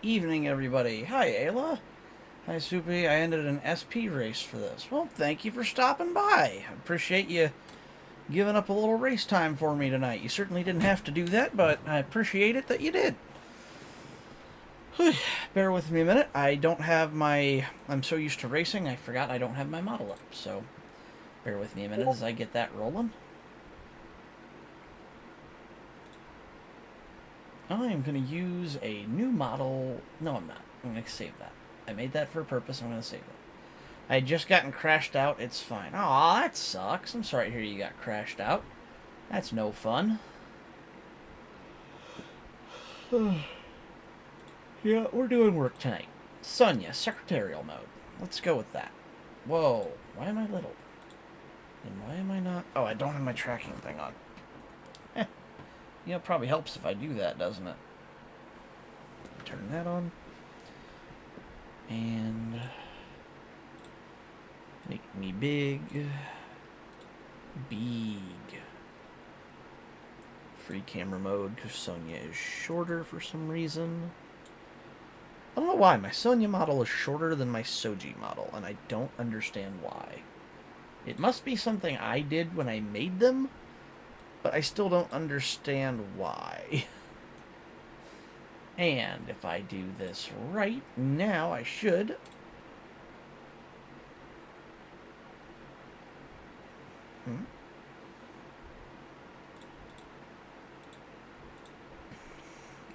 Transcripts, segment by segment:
evening, everybody. Hi, Ayla. Hi, Soupy. I ended an SP race for this. Well, thank you for stopping by. I appreciate you giving up a little race time for me tonight. You certainly didn't have to do that, but I appreciate it that you did. Bear with me a minute. I don't have my... I'm so used to racing, I forgot I don't have my model up. So, bear with me a minute as I get that rolling. I am going to use a new model. No, I'm not. I'm going to save that. I made that for a purpose. I'm going to save it. I had just gotten crashed out. It's fine. Aw, that sucks. I'm sorry to hear you got crashed out. That's no fun. Yeah, we're doing work tonight. Sonia, secretarial mode. Let's go with that. Whoa, why am I little? And why am I not... Oh, I don't have my tracking thing on. You know, it probably helps if I do that, doesn't it? Turn that on. And... make me big. Big. Free camera mode, because Sonia is shorter for some reason. I don't know why. My Sonia model is shorter than my Soji model, and I don't understand why. It must be something I did when I made them, but I still don't understand why. And if I do this right, now I should...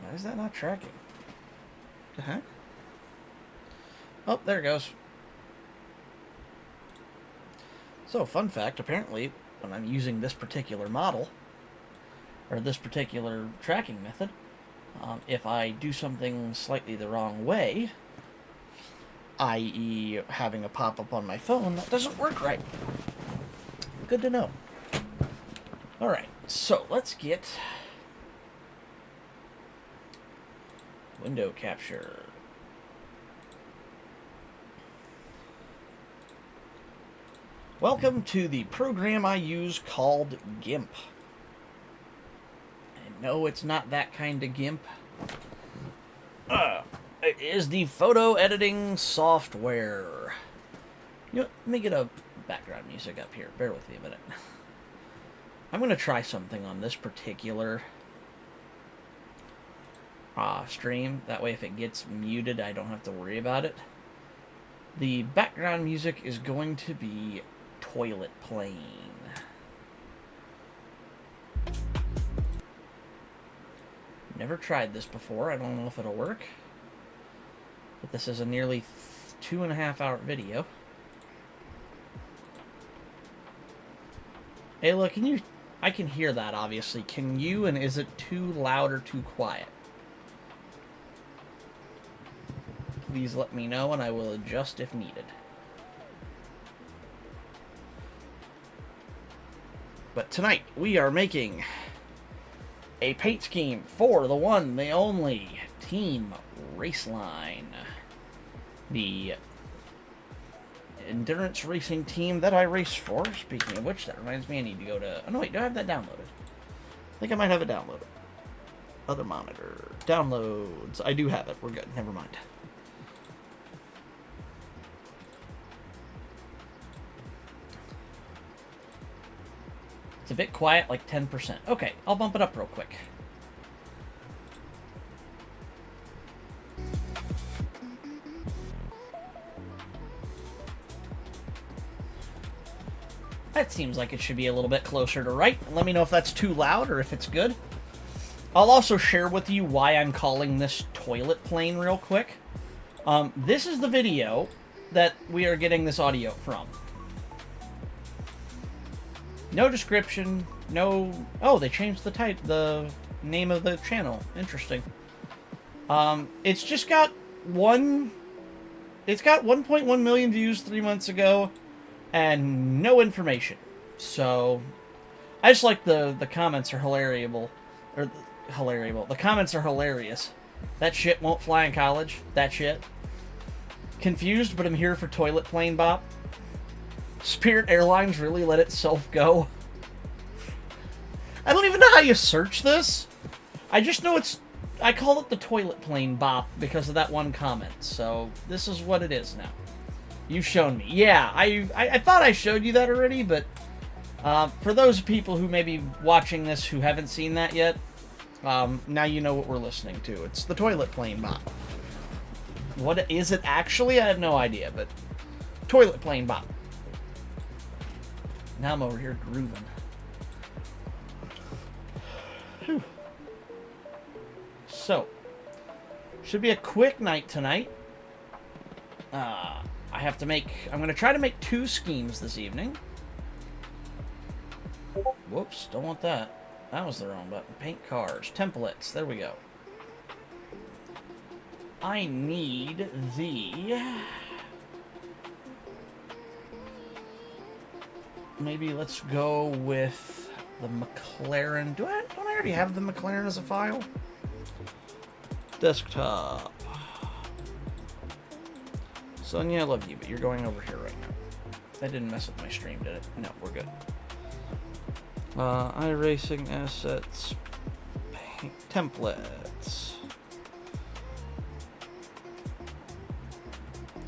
Why is that not tracking? The heck? Oh, there it goes. So, fun fact, apparently, when I'm using this particular model, or this particular tracking method, if I do something slightly the wrong way, i.e. having a pop-up on my phone, that doesn't work right. Good to know. Alright, so let's get window capture. Welcome to the program I use called GIMP. And no, it's not that kind of GIMP. It is the photo editing software. You know, let me get a background music up here. Bear with me a minute. I'm going to try something on this particular stream. That way if it gets muted, I don't have to worry about it. The background music is going to be Toilet Plane. Never tried this before. I don't know if it'll work. But this is a nearly 2.5-hour video. Hey, look, can you... I can hear that, obviously. Can you, and is it too loud or too quiet? Please let me know, and I will adjust if needed. But tonight, we are making a paint scheme for the one, the only, Team Raceline. The endurance racing team that I race for. Speaking of which, that reminds me I need to go to... Oh, no, wait, do I have that downloaded? I think I might have it downloaded. Other monitor. Downloads. I do have it. We're good. Never mind. It's a bit quiet, like 10%. Okay, I'll bump it up real quick. That seems like it should be a little bit closer to right. Let me know if that's too loud or if it's good. I'll also share with you why I'm calling this Toilet Plane real quick. This is the video that we are getting this audio from. No description, no... Oh, they changed the name of the channel. Interesting. It's just got It's got 1.1 million views 3 months ago, and no information. So, I just like the comments are hilarious. The comments are hilarious. That shit won't fly in college. That shit. Confused, but I'm here for Toilet Plane Bop. Spirit Airlines really let itself go. I don't even know how you search this. I just know it's I call it the toilet plane bop because of that one comment. So this is what it is now. You've shown me. Yeah, I thought I showed you that already, but for those people who may be watching this who haven't seen that yet, now you know what we're listening to. It's the toilet plane bop. What is it actually? I have no idea, but toilet plane bop. Now I'm over here grooving. Whew. So, should be a quick night tonight. I'm going to try to make 2 schemes this evening. Whoops, don't want that. That was the wrong button. Paint cars. Templates. There we go. I need the... Maybe let's go with the McLaren. Don't I already have the McLaren as a file? Desktop. Sonia, I love you, but you're going over here right now. That didn't mess with my stream, did it? No, we're good. iRacing assets, templates.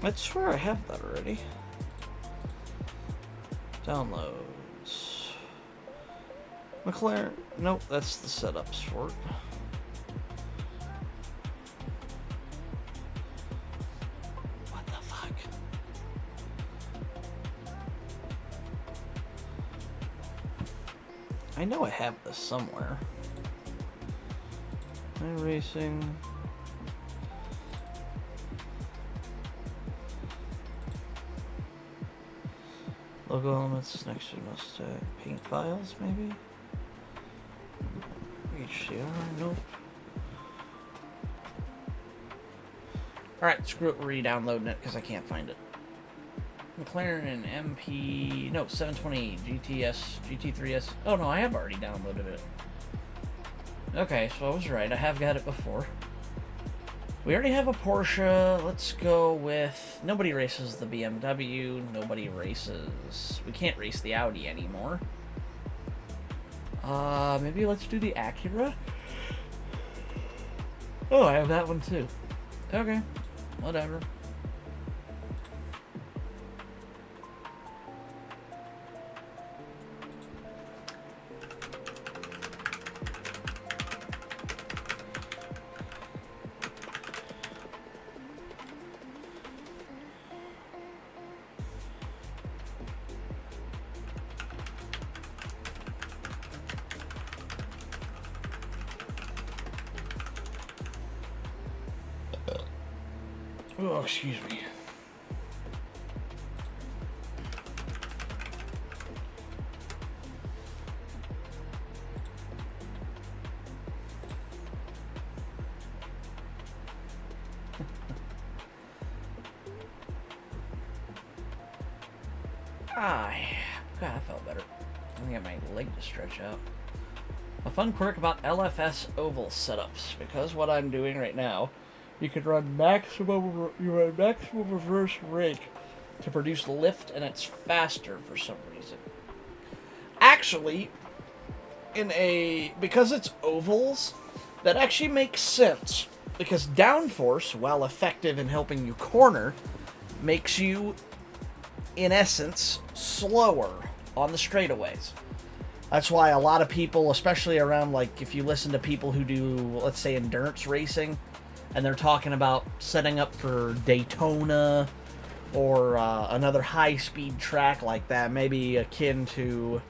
I swear I have that already. Downloads. McLaren. Nope, that's the setups for it. What the fuck? I know I have this somewhere. iRacing. Logo elements next to Mustang. Paint files, maybe? HDR, nope. Alright, screw it, we're re-downloading it because I can't find it. McLaren MP... No, 720 GTS, GT3S. Oh no, I have already downloaded it. Okay, so I was right, I have got it before. We already have a Porsche. Let's go with... Nobody races the BMW. Nobody races... We can't race the Audi anymore. Maybe let's do the Acura? Oh, I have that one too. Okay, whatever. Oh, excuse me. God, I felt better. Let me get my leg to stretch out. A fun quirk about LFS oval setups, because what I'm doing right now, you can run maximum reverse rake to produce lift, and it's faster for some reason. Actually, because it's ovals, that actually makes sense. Because downforce, while effective in helping you corner, makes you, in essence, slower on the straightaways. That's why a lot of people, especially around, like, if you listen to people who do, let's say, endurance racing, and they're talking about setting up for Daytona or another high-speed track like that, maybe akin to,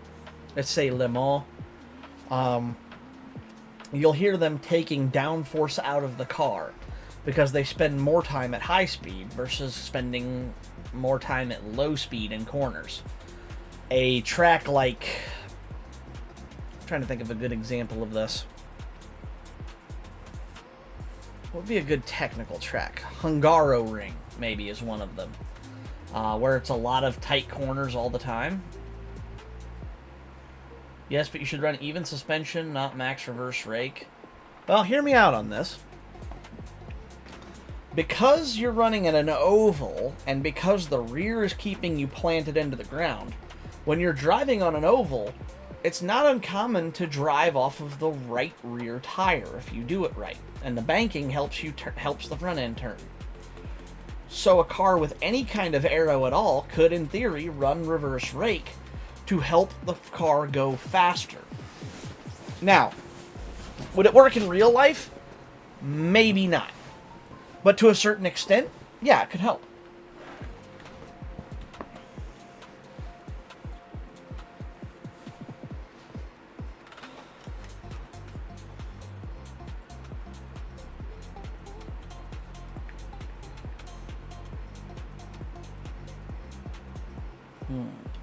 let's say, Le Mans, you'll hear them taking downforce out of the car because they spend more time at high speed versus spending more time at low speed in corners. A track like... I'm trying to think of a good example of this. What would be a good technical track? Hungaroring, maybe, is one of them. Where it's a lot of tight corners all the time. Yes, but you should run even suspension, not max reverse rake. Well, hear me out on this. Because you're running in an oval, and because the rear is keeping you planted into the ground, when you're driving on an oval, it's not uncommon to drive off of the right rear tire if you do it right, and the banking helps helps the front end turn. So a car with any kind of aero at all could, in theory, run reverse rake to help the car go faster. Now, would it work in real life? Maybe not. But to a certain extent, yeah, it could help.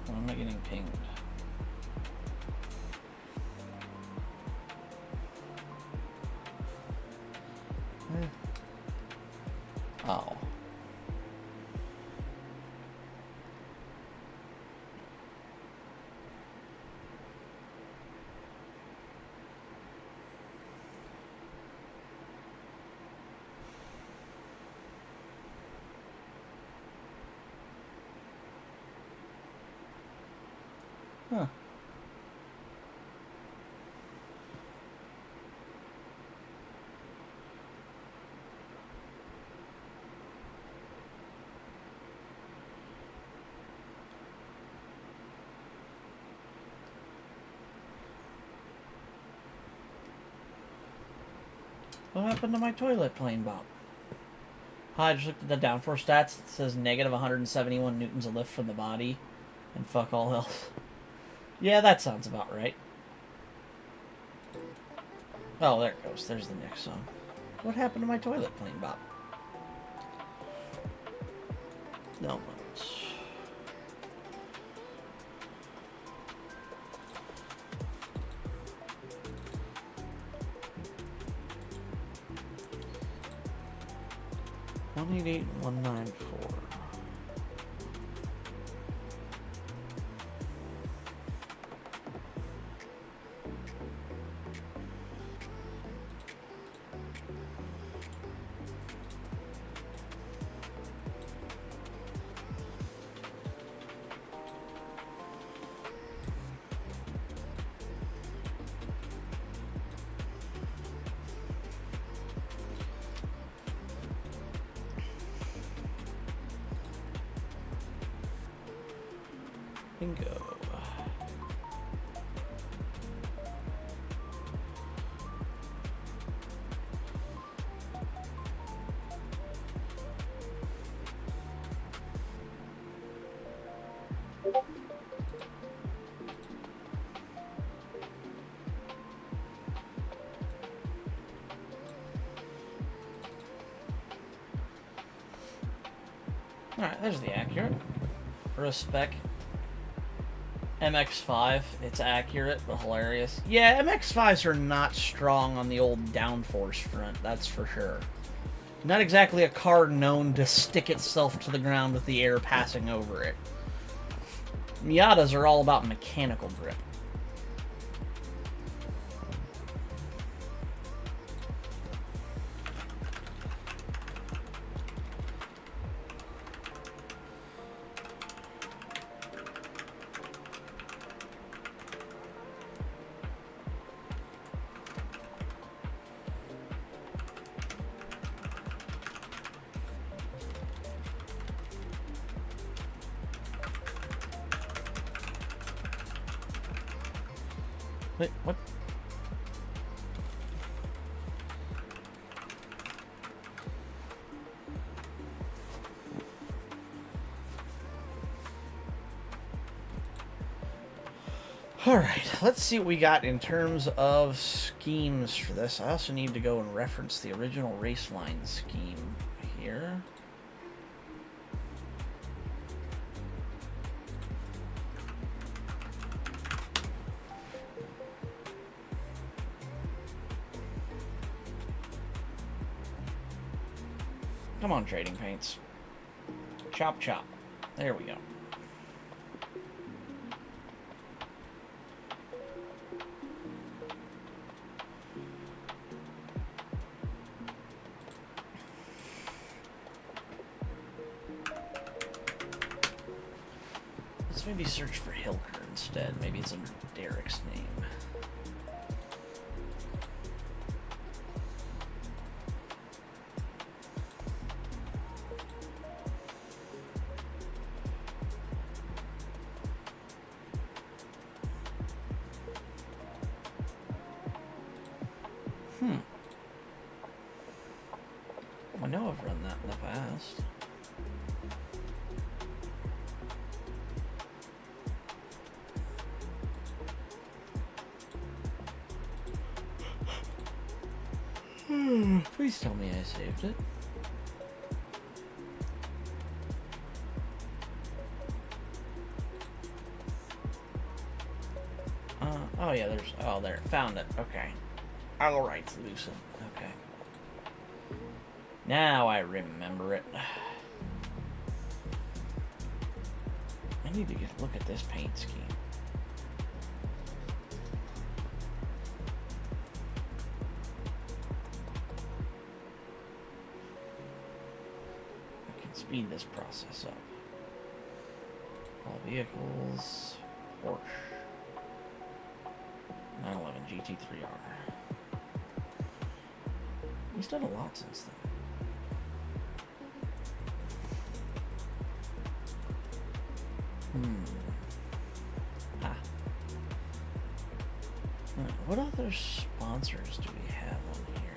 Why am I getting pinged? Oh. Huh. What happened to my toilet plane, Bob? I just looked at the downforce stats. It says negative 171 newtons of lift from the body, and fuck all else. Yeah, that sounds about right. Oh, there it goes. There's the next song. What happened to my toilet plane, Bob? No. $188,194. Bingo. Alright, there's the accurate. For a spec. MX-5, it's accurate, but hilarious. Yeah, MX-5s are not strong on the old downforce front, that's for sure. Not exactly a car known to stick itself to the ground with the air passing over it. Miatas are all about mechanical grip. Wait, what? Alright, let's see what we got in terms of schemes for this. I also need to go and reference the original Raceline scheme here. Come on, Trading Paints. Chop, chop. There we go. Let's maybe search for Hilker instead. Maybe it's under Derek's name. I know I've run that in the past. Please tell me I saved it. Oh yeah, there's... Oh, there. Found it. Okay. Alright, Lucent. Okay. Now I remember it. I need to get a look at this paint scheme. I can speed this process up. All vehicles. Porsche. 911 GT3R. He's done a lot since then. What other sponsors do we have on here?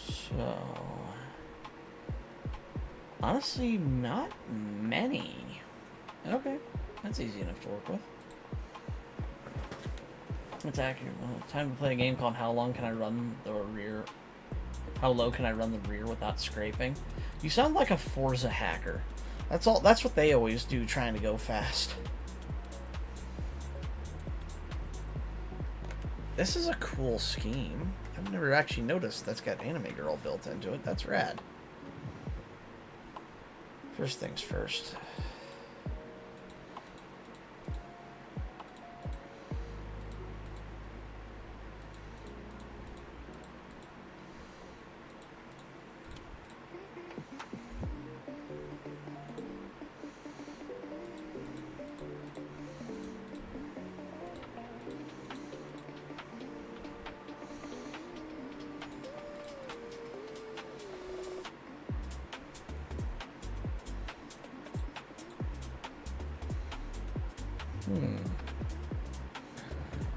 So, honestly, not many. Okay, that's easy enough to work with. It's accurate. Time to play a game called How Long Can I Run the Rear? How low can I run the rear without scraping? You sound like a Forza hacker. That's all. That's what they always do, trying to go fast. This is a cool scheme. I've never actually noticed that's got Anime Girl built into it. That's rad. First things first.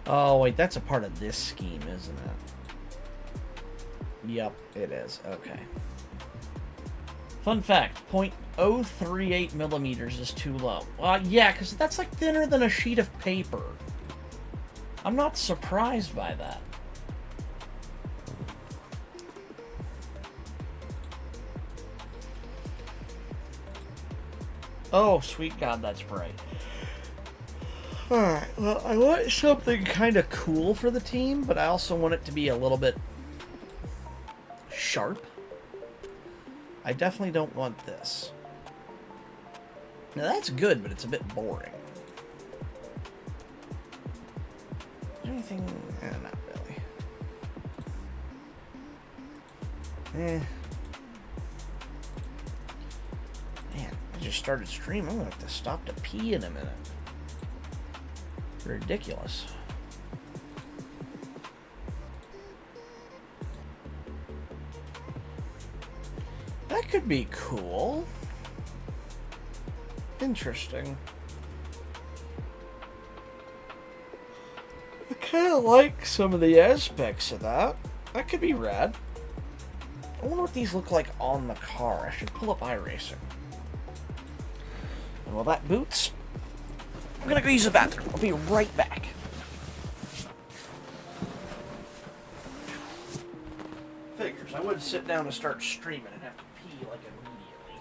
Oh, wait, that's a part of this scheme, isn't it? Yep, it is. Okay. Fun fact, 0.038 millimeters is too low. Yeah, because that's like thinner than a sheet of paper. I'm not surprised by that. Oh, sweet God, that's bright. Alright, well, I want something kind of cool for the team, but I also want it to be a little bit sharp. I definitely don't want this. Now, that's good, but it's a bit boring. Anything? Not really. Man, I just started streaming. I'm going to have to stop to pee in a minute. Ridiculous. That could be cool. Interesting. I kind of like some of the aspects of that. That could be rad. I wonder what these look like on the car. I should pull up iRacing. And while that boots, I'm gonna go use the bathroom. I'll be right back. Figures. I would sit down and start streaming and have to pee like immediately.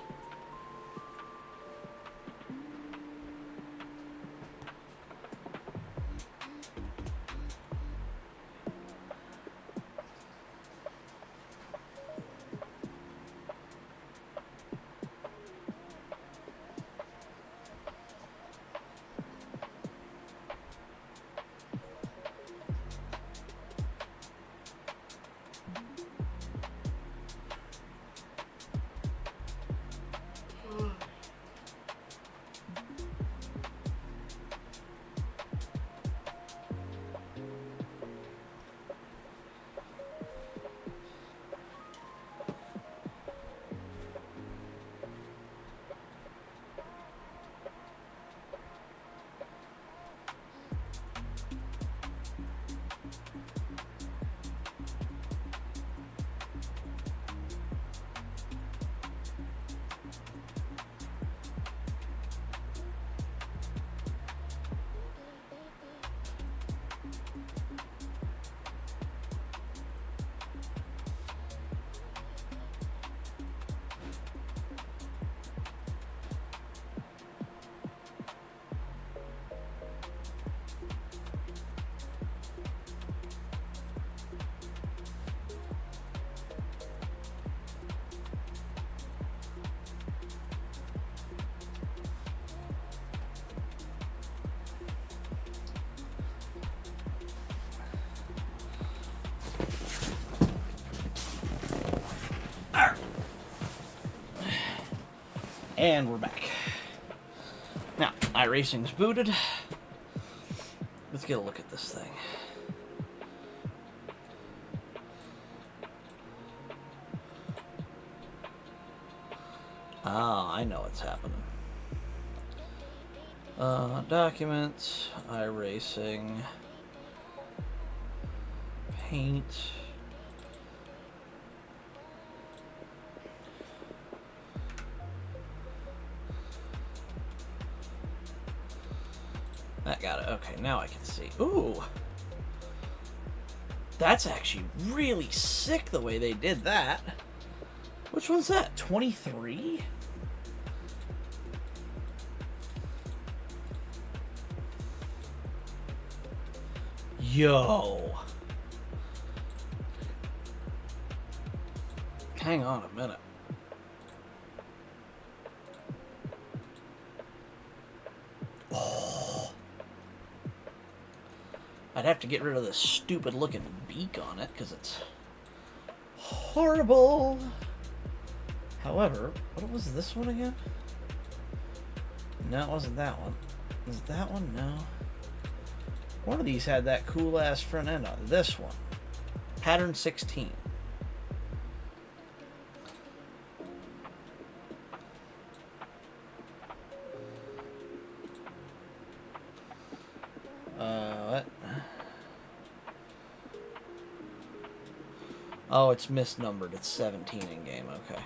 And we're back. Now, iRacing's booted. Let's get a look at this thing. Ah, I know what's happening. Documents, iRacing, paint. That got it. Okay, now I can see. Ooh. That's actually really sick the way they did that. Which one's that? 23? Yo. Hang on a minute. I'd have to get rid of this stupid looking beak on it because it's horrible. However, what was this one again? No, it wasn't that one. Was it that one? No. One of these had that cool ass front end on it. This one. Pattern 16. What? Oh, it's misnumbered. It's 17 in game. Okay.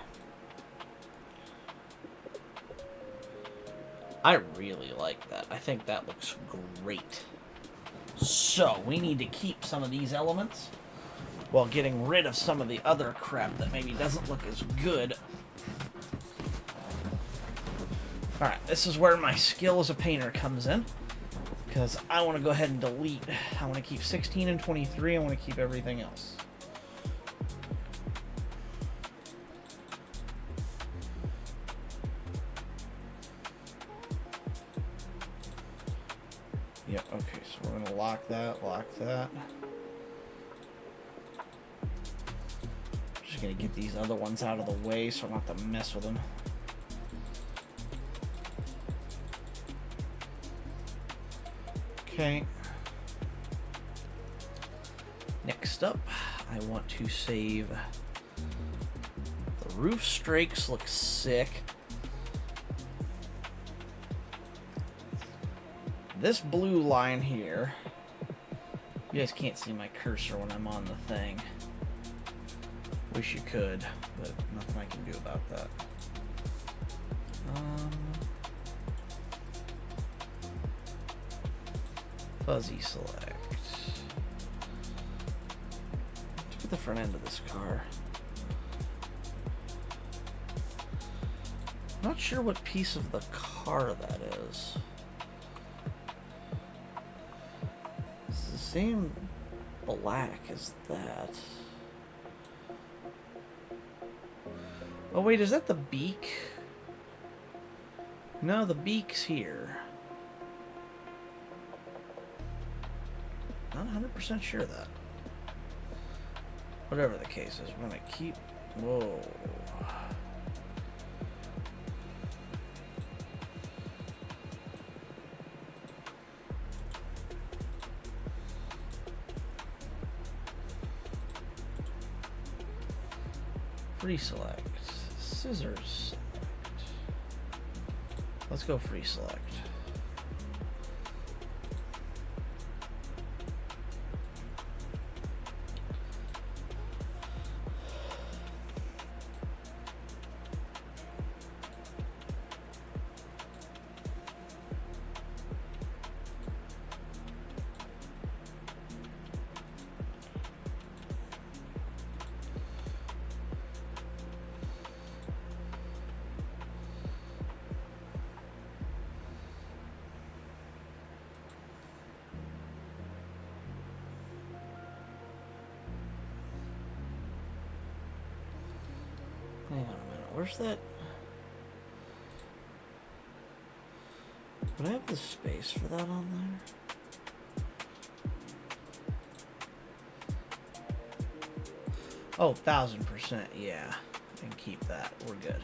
I really like that. I think that looks great. So, we need to keep some of these elements while getting rid of some of the other crap that maybe doesn't look as good. Alright, this is where my skill as a painter comes in. Because I want to go ahead and delete. I want to keep 16 and 23. I want to keep everything else. Yep, okay, so we're going to lock that, lock that. Just going to get these other ones out of the way so I don't have to mess with them. Okay. Next up, I want to save the roof strakes. Look sick. This blue line here, you guys can't see my cursor when I'm on the thing. Wish you could, but nothing I can do about that. Fuzzy select. Look at the front end of this car. Not sure what piece of the car that is. It's the same black as that. Oh wait, is that the beak? No, the beak's here. Not 100% sure of that. Whatever the case is, we're gonna keep. Whoa. Free select. Scissors select. Let's go free select. Hang on a minute, where's that? Would I have the space for that on there? Oh, 1000%, yeah. I can keep that, we're good.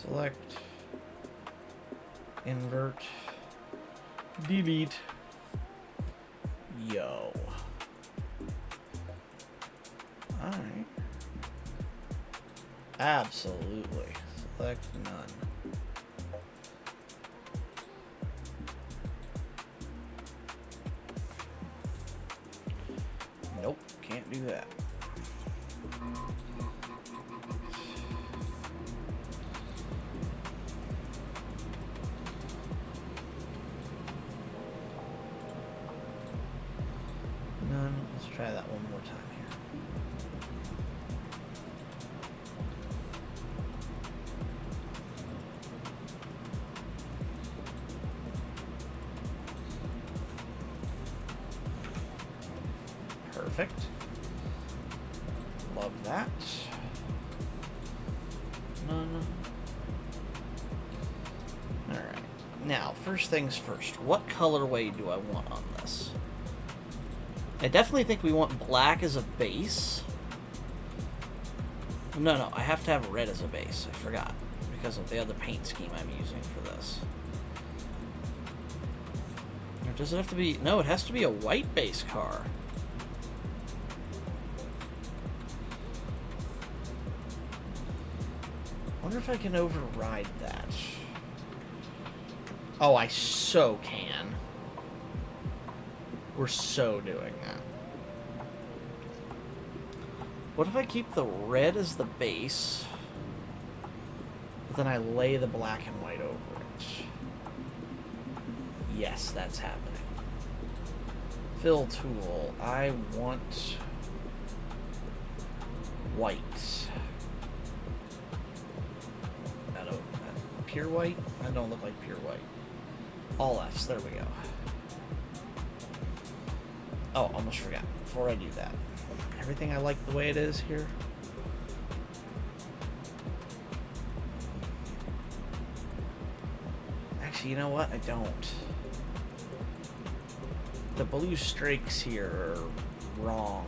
Select, invert, delete. Yo. Alright. Absolutely. Select none. Nope, can't do that. None. Let's try that one more time here. Perfect. Love that. None. Alright. Now, first things first. What colorway do I want on this? I definitely think we want black as a base. No, I have to have red as a base. I forgot. Because of the other paint scheme I'm using for this. Or does it have to be... No, it has to be a white base car. I wonder if I can override that. Oh, I so can. We're so doing that. What if I keep the red as the base, but then I lay the black and white over it? Yes, that's happening. Fill tool. I want white. Pure white? That don't look like pure white. All F's. There we go. Oh, almost forgot. Before I do that. Everything I like the way it is here. Actually, you know what? I don't. The blue streaks here are wrong.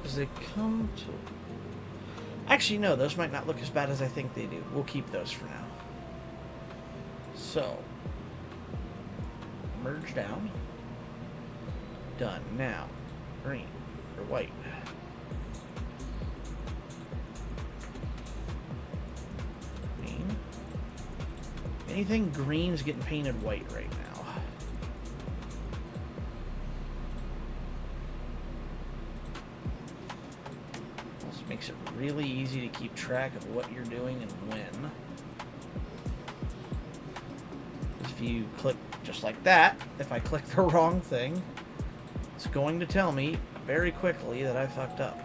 Does it come to... Actually, no, those might not look as bad as I think they do. We'll keep those for now. So, merge down. Done. Now, green or white. Green. Anything green is getting painted white right now. Makes it really easy to keep track of what you're doing and when. If you click just like that, if I click the wrong thing, it's going to tell me very quickly that I fucked up.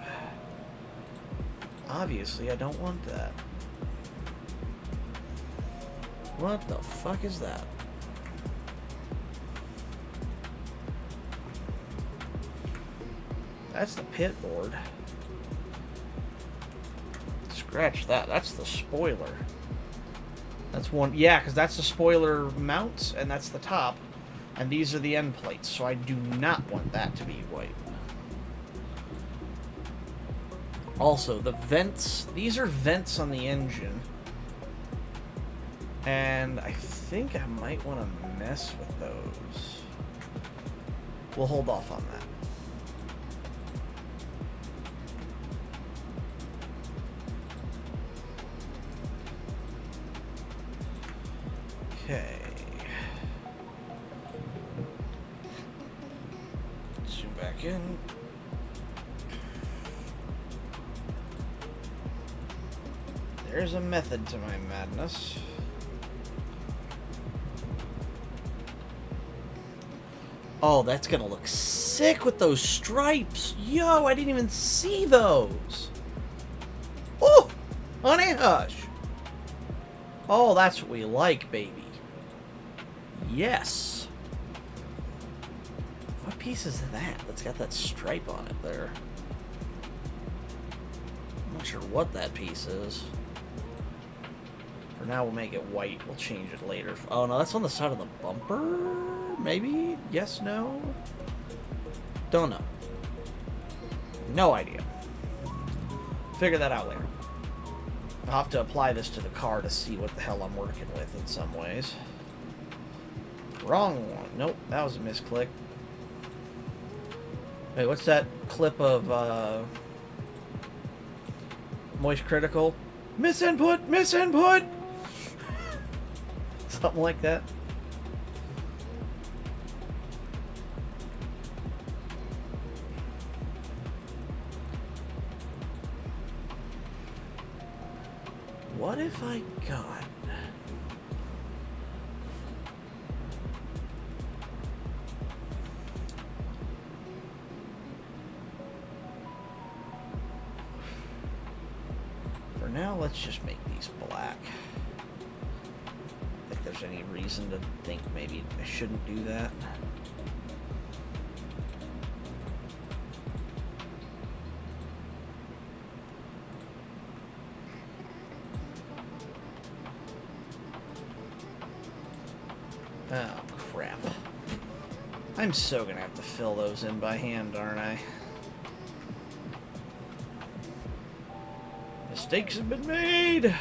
Obviously, I don't want that. What the fuck is that? That's the pit board. Scratch that. That's the spoiler. That's one. Yeah, because that's the spoiler mount, and that's the top. And these are the end plates, so I do not want that to be white. Also, the vents. These are vents on the engine. And I think I might want to mess with those. We'll hold off on that. Okay. Zoom back in. There's a method to my madness. Oh, that's gonna look sick with those stripes. Yo, I didn't even see those. Oh, honey hush. Oh, that's what we like, baby. Yes. What piece is that? That's got that stripe on it there. I'm not sure what that piece is. For now, we'll make it white. We'll change it later. Oh, no, that's on the side of the bumper? Maybe? Yes, no? Don't know. No idea. Figure that out later. I'll have to apply this to the car to see what the hell I'm working with in some ways. Wrong one. Nope, that was a misclick. Wait, what's that clip of Moist Critical? Misinput! Misinput! Something like that. What if I got... For now, let's just make these black. If there's any reason to think maybe I shouldn't do that. Oh, crap. I'm so gonna have to fill those in by hand, aren't I? Mistakes have been made!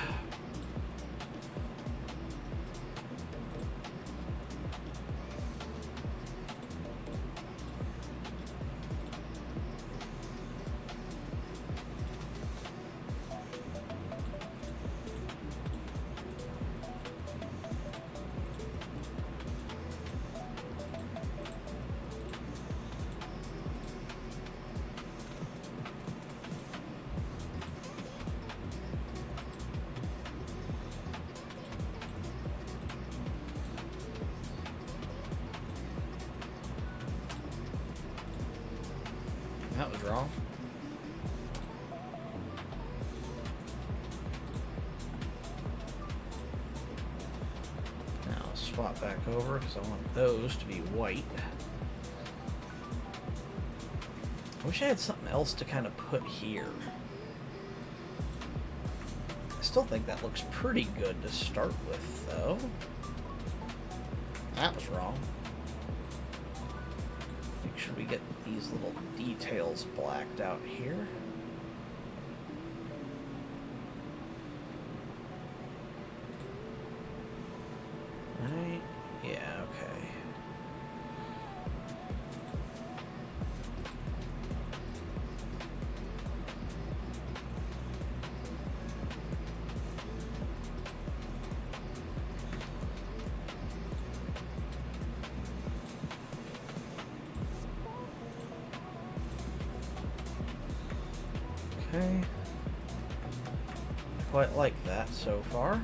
That was wrong. Now I'll swap back over because I want those to be white. I wish I had something else to kind of put here. I still think that looks pretty good to start with, though. That was wrong. Make sure we get these little details blacked out here. Right? Yeah, okay. Okay. Quite like that so far.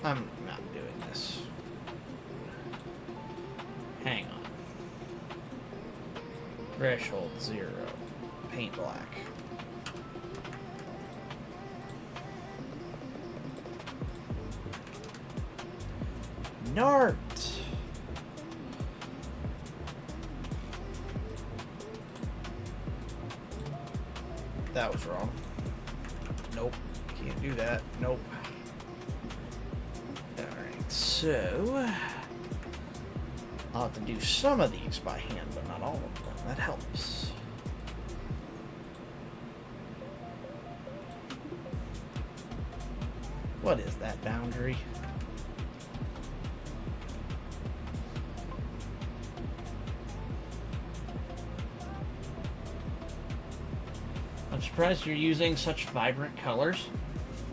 I'm not doing this. Hang on. Threshold 0. Paint black. Nart! That was wrong. Nope. Can't do that. Nope. So, I'll have to do some of these by hand, but not all of them. That helps. What is that boundary? I'm surprised you're using such vibrant colors.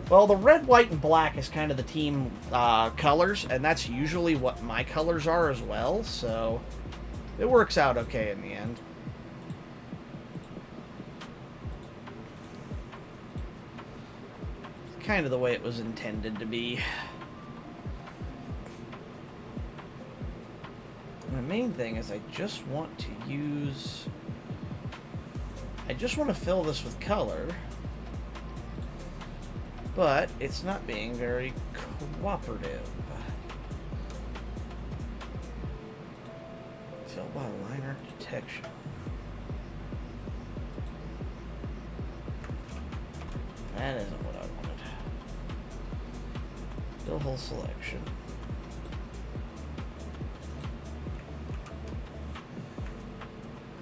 Well, the red, white, and black is kind of the team colors, and that's usually what my colors are as well, so it works out okay in the end. Kind of the way it was intended to be. the main thing is I just want to use... I just want to fill this with color, but it's not being very cooperative. Fill by line art detection. That isn't what I wanted. Fill whole selection.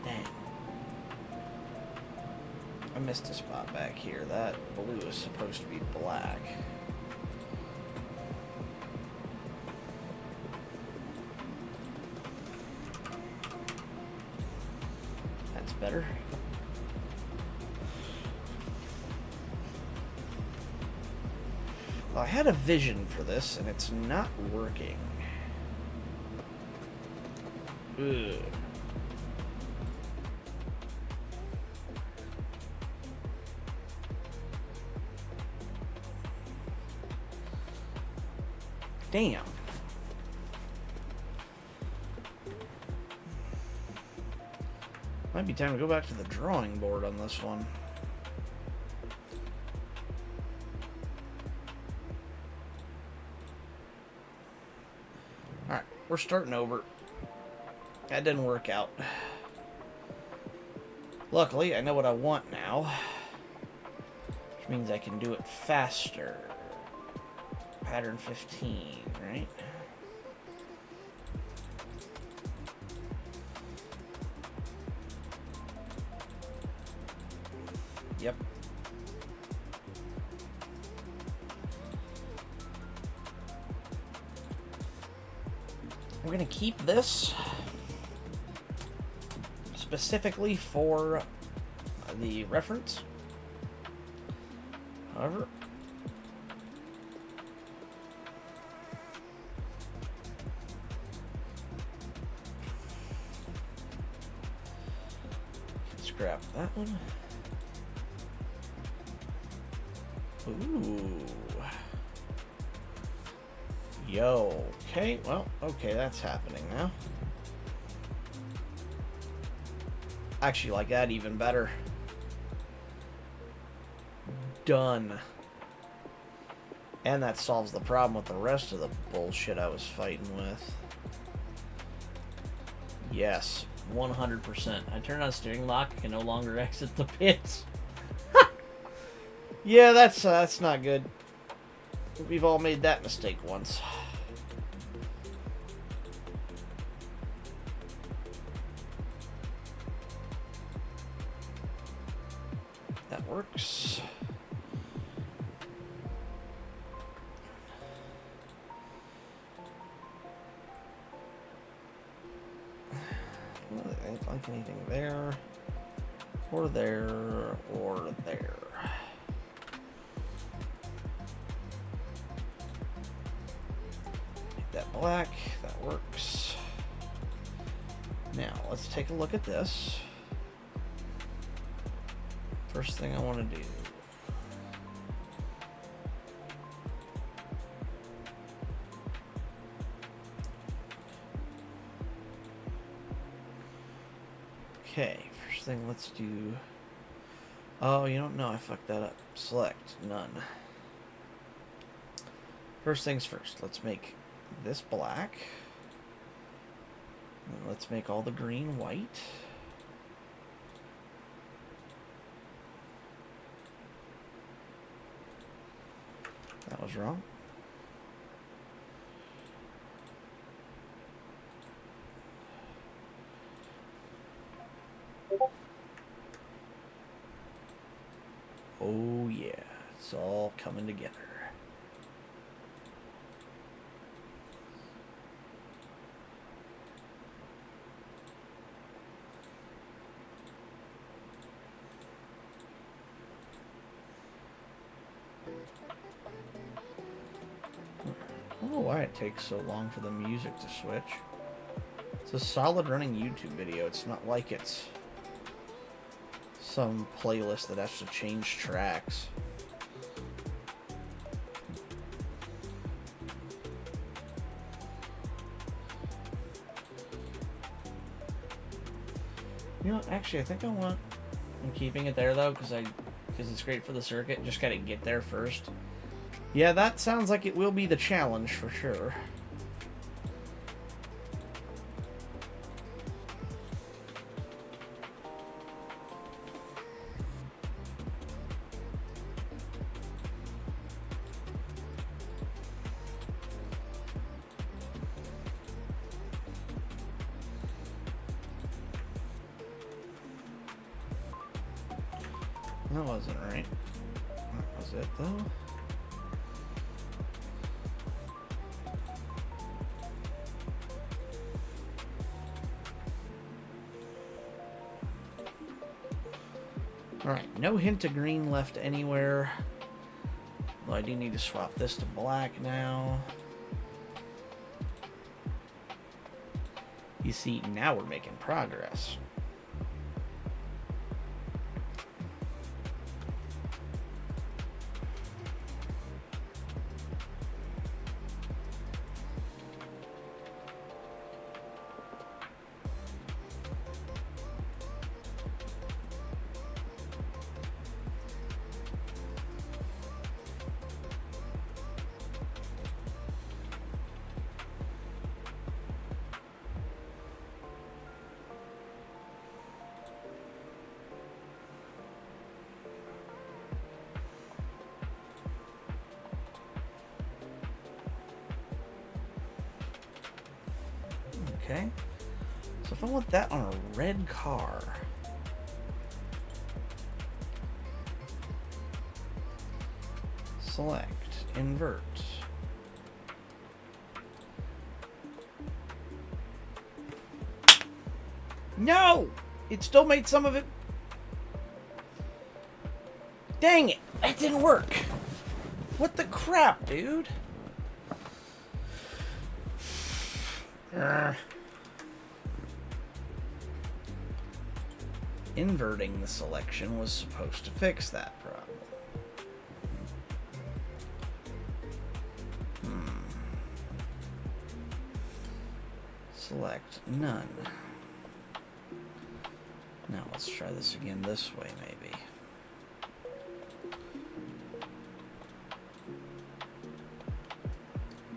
Dang. I missed a spot back here. That blue is supposed to be black. That's better. Well, I had a vision for this, and it's not working. Ugh. Damn. Might be time to go back to the drawing board on this one. Alright, we're starting over. That didn't work out. Luckily, I know what I want now, which means I can do it faster. Pattern 15, right? Yep. We're going to keep this specifically for the reference. However, scrap that one. Ooh. Yo. Okay, well, okay, that's happening now. I actually like that even better. Done. And that solves the problem with the rest of the bullshit I was fighting with. Yes, 100%. I turned on steering lock, I can no longer exit the pits. Yeah, that's not good. We've all made that mistake once. That works. I don't like anything there, or there, or there. Make that black. That works. Now, let's take a look at this. First thing I want to do. Okay, first thing let's do... Oh, you don't know, I fucked that up. Select, none. First things first, let's make this black. And let's make all the green white. That was wrong. Oh yeah, it's all coming together. I don't know why it takes so long for the music to switch. It's a solid running YouTube video. It's not like it's some playlist that has to change tracks. You know, actually, I think I'm keeping it there though, because it's great for the circuit. Just gotta get there first. Yeah, that sounds like it will be the challenge for sure. That wasn't right. That was it, though. Alright, no hint of green left anywhere. Though I do need to swap this to black now. You see, now we're making progress. Okay, so if I want that on a red car, select, invert. No! It still made some of it. Dang it, that didn't work. What the crap, dude? Inverting the selection was supposed to fix that problem. Select none. Now let's try this again this way, maybe.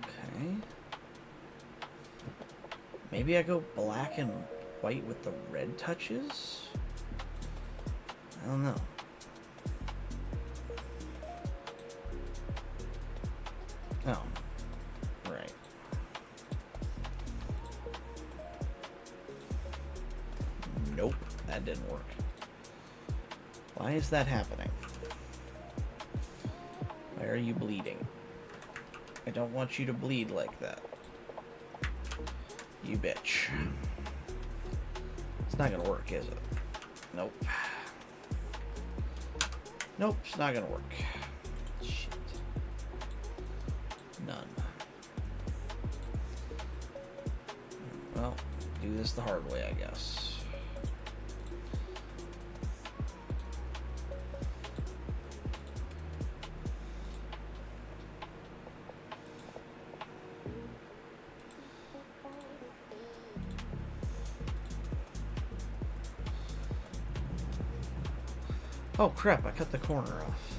Okay. Maybe I go black and white with the red touches? I don't know. Oh. Right. Nope, that didn't work. Why is that happening? Why are you bleeding? I don't want you to bleed like that. You bitch. It's not gonna work, is it? Nope. Nope, it's not gonna work. Shit. None. Well, do this the hard way, I guess. Oh crap, I cut the corner off.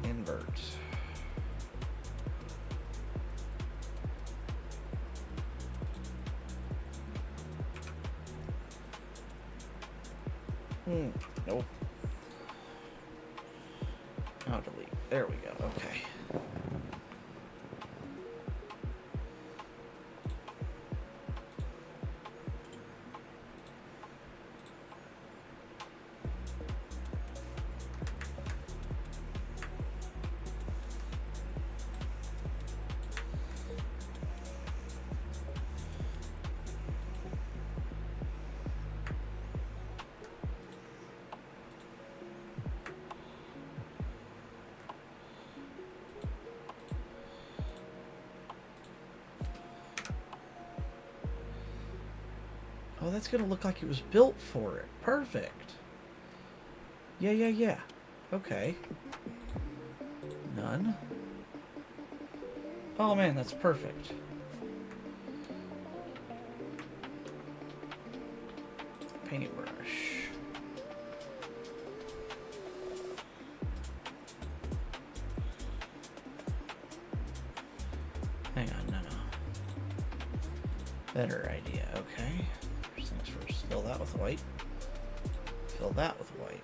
Invert. Nope. Oh, delete. There we go. Okay. that's gonna look like it was built for it. Perfect. Yeah. Okay. None. Oh man, that's perfect. Paintbrush. Hang on, no. Better idea, okay. First things first, fill that with white. Fill that with white.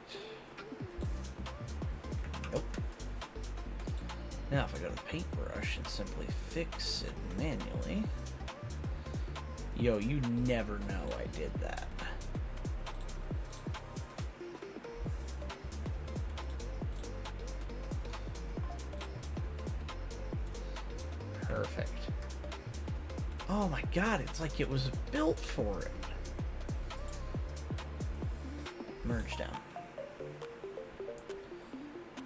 Nope. Now if I go to the paintbrush and simply fix it manually. Yo, you never know I did that. Perfect. Oh my god, it's like it was built for it. Merge down.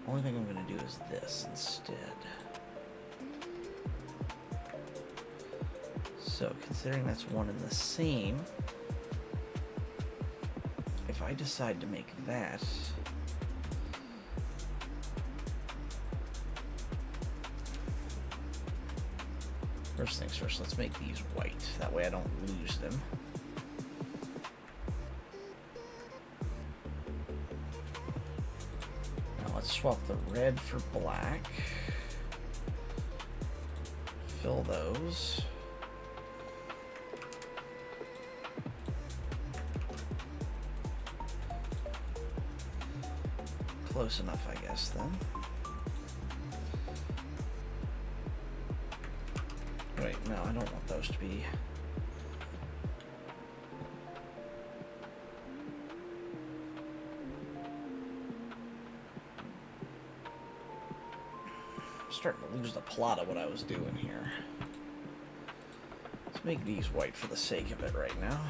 Only thing I'm going to do is this instead. So, considering that's one and the same, if I decide to make that... First things first, let's make these white. That way I don't lose them. Now let's swap the red for black. Fill those. Close enough, I guess, then. Wait, no, I don't want those to be... I'm starting to lose the plot of what I was doing here. Let's make these white for the sake of it right now.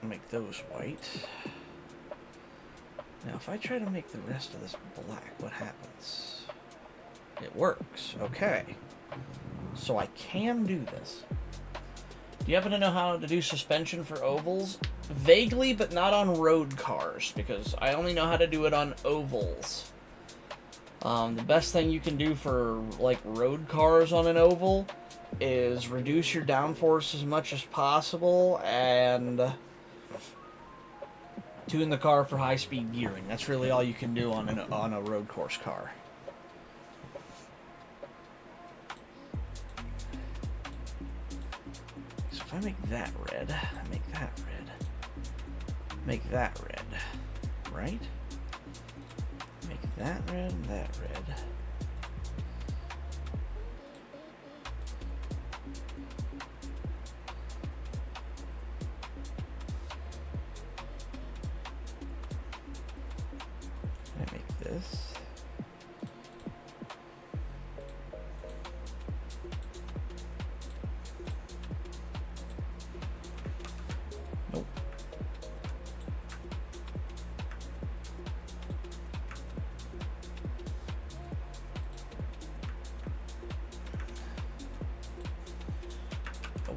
Make those white. Now, if I try to make the rest of this black, what happens? It works. Okay. So I can do this. Do you happen to know how to do suspension for ovals? Vaguely, but not on road cars, because I only know how to do it on ovals. The best thing you can do for, like, road cars on an oval is reduce your downforce as much as possible and tune the car for high-speed gearing. That's really all you can do on a road course car. So if I make that red, make that red, make that red, right? Make that red and that red. I make this. Nope. Oh.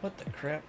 What the crap?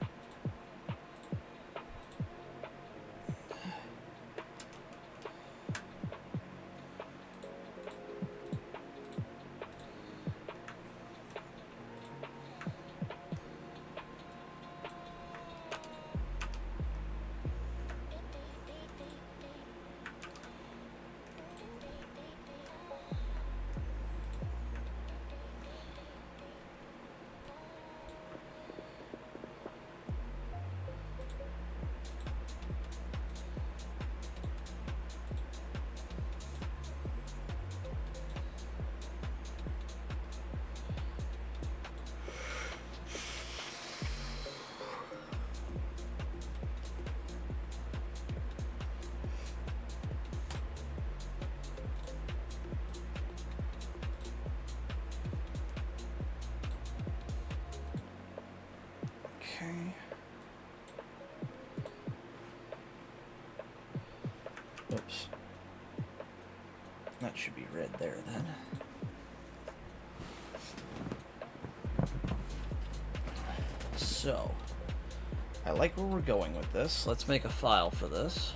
Okay. Oops. That should be red there then. so I like where we're going with this. Let's make a file for this.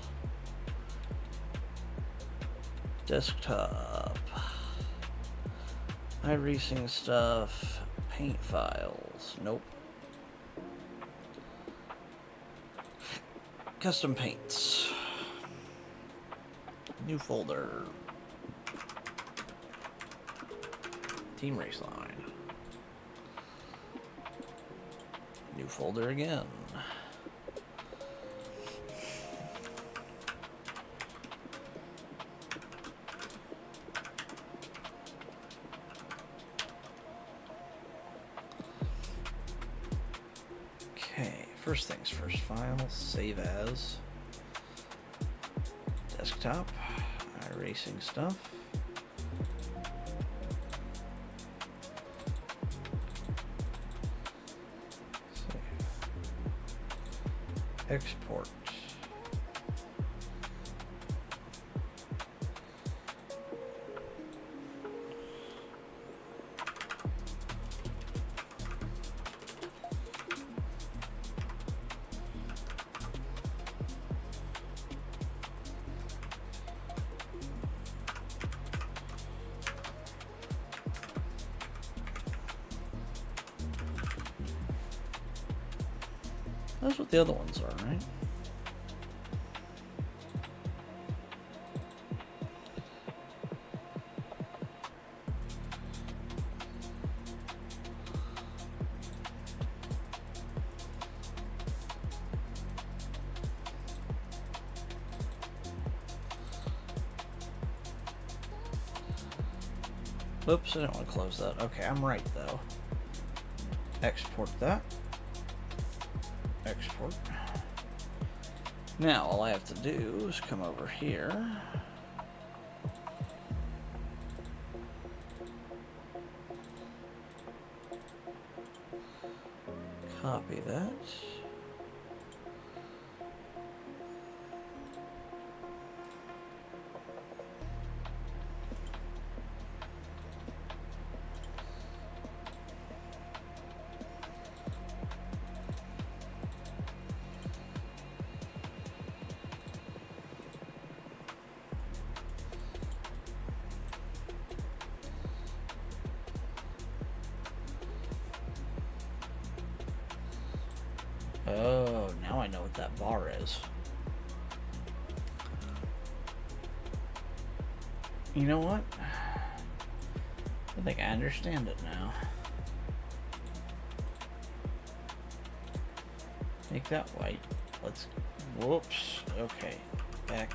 Desktop. iRacing stuff. Paint files. Nope. Custom paints. New folder. Team Raceline. New folder again. Okay, first things first, file, save as, desktop, iRacing stuff. Save. Export. That's what the other ones are, right? Oops, I didn't want to close that. Okay, I'm right, though. Export that. Export. Now, all I have to do is come over here. Copy that. Oh, now I know what that bar is. You know what? I think I understand it now. Make that white. Let's... Whoops. Okay. Back.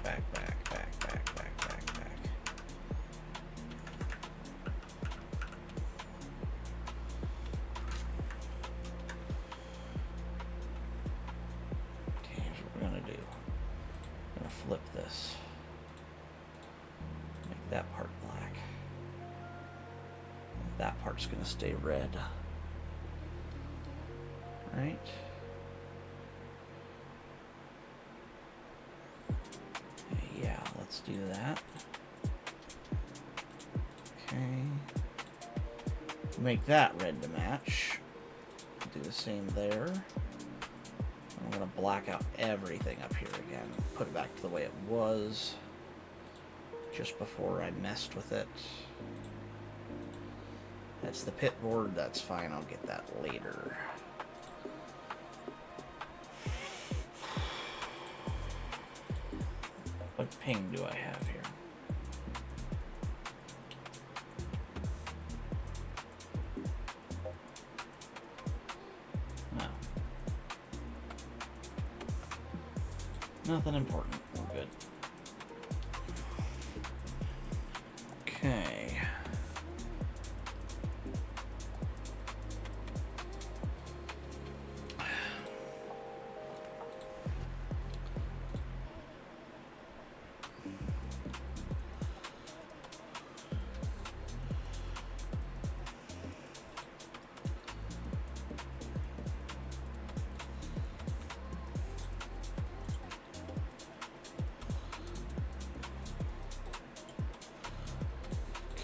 Flip this. Make that part black. That part's gonna stay red. Right? Yeah, let's do that. Okay. Make that red to match. Do the same there. I'm going to black out everything up here again. Put it back to the way it was just before I messed with it. That's the pit board. That's fine. I'll get that later. What ping do I have here? Nothing important. We're good. Okay.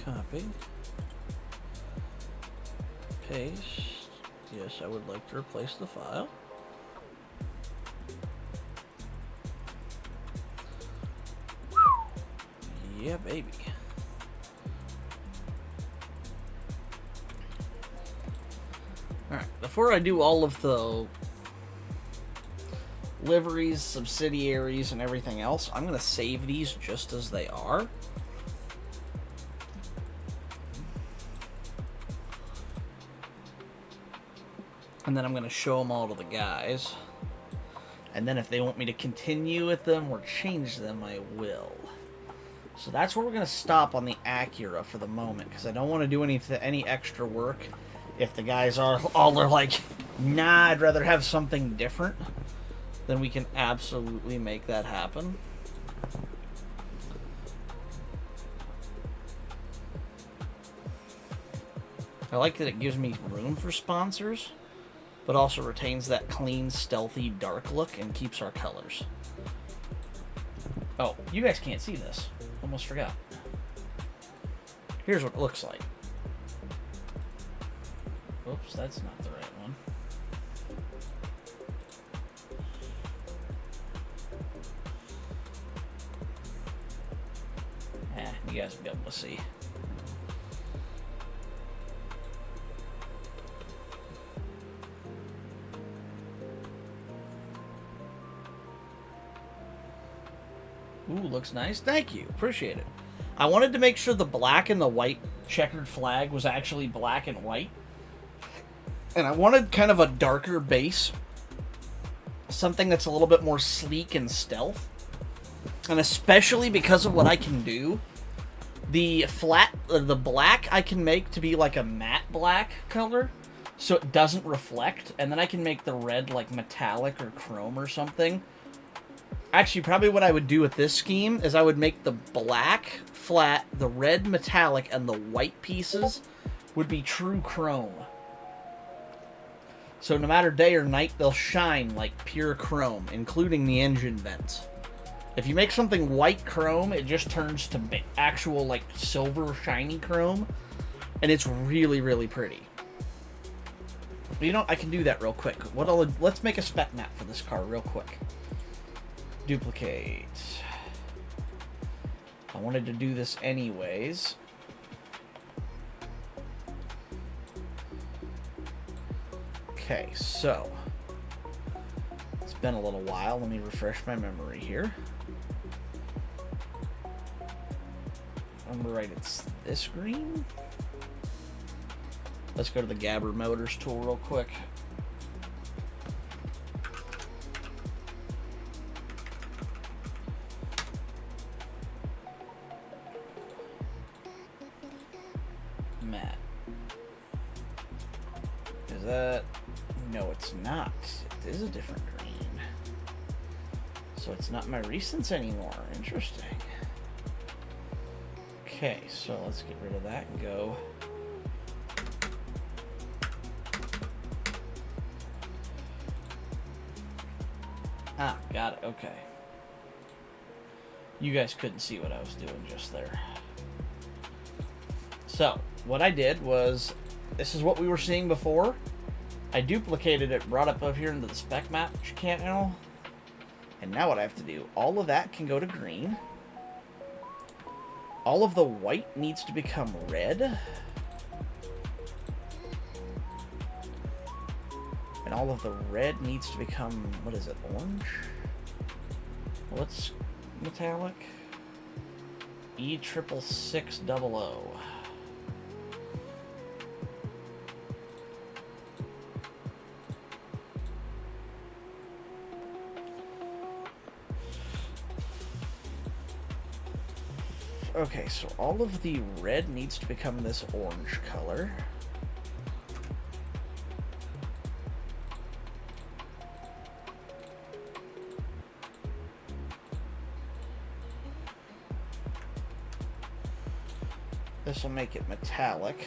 Copy, paste, Yes, I would like to replace the file. Yeah, baby. Alright, before I do all of the liveries, subsidiaries, and everything else, I'm going to save these just as they are. And then I'm going to show them all to the guys. And then if they want me to continue with them or change them, I will. So that's where we're going to stop on the Acura for the moment, because I don't want to do any extra work if the guys are like, nah, I'd rather have something different. Then we can absolutely make that happen. I like that it gives me room for sponsors, but also retains that clean, stealthy, dark look and keeps our colors. Oh, you guys can't see this. Almost forgot. Here's what it looks like. Oops, that's not the right one. You guys will be able to see. Ooh, looks nice. Thank you. Appreciate it. I wanted to make sure the black and the white checkered flag was actually black and white. And I wanted kind of a darker base. Something that's a little bit more sleek and stealth. And especially because of what I can do, the black I can make to be like a matte black color, so it doesn't reflect, and then I can make the red like metallic or chrome or something. Actually, probably what I would do with this scheme is I would make the black flat, the red metallic, and the white pieces would be true chrome. So no matter day or night, they'll shine like pure chrome, including the engine vents. If you make something white chrome, it just turns to actual like silver shiny chrome, and it's really, really pretty. But you know, I can do that real quick. Let's make a spec map for this car real quick. Duplicate. I wanted to do this anyways. Okay, so it's been a little while. Let me refresh my memory here. I'm right, it's this green. Let's go to the Gabber Motors tool real quick. Matte. Is that... No, it's not. It is a different green. So it's not my recents anymore. Interesting. Okay, so let's get rid of that and go. Ah, got it. Okay. You guys couldn't see what I was doing just there. So, what I did was, this is what we were seeing before. I duplicated it, brought it up here into the spec map channel. And now what I have to do, all of that can go to green. All of the white needs to become red. And all of the red needs to become, what is it, orange? What's metallic? E66600. Okay, so all of the red needs to become this orange color. This will make it metallic.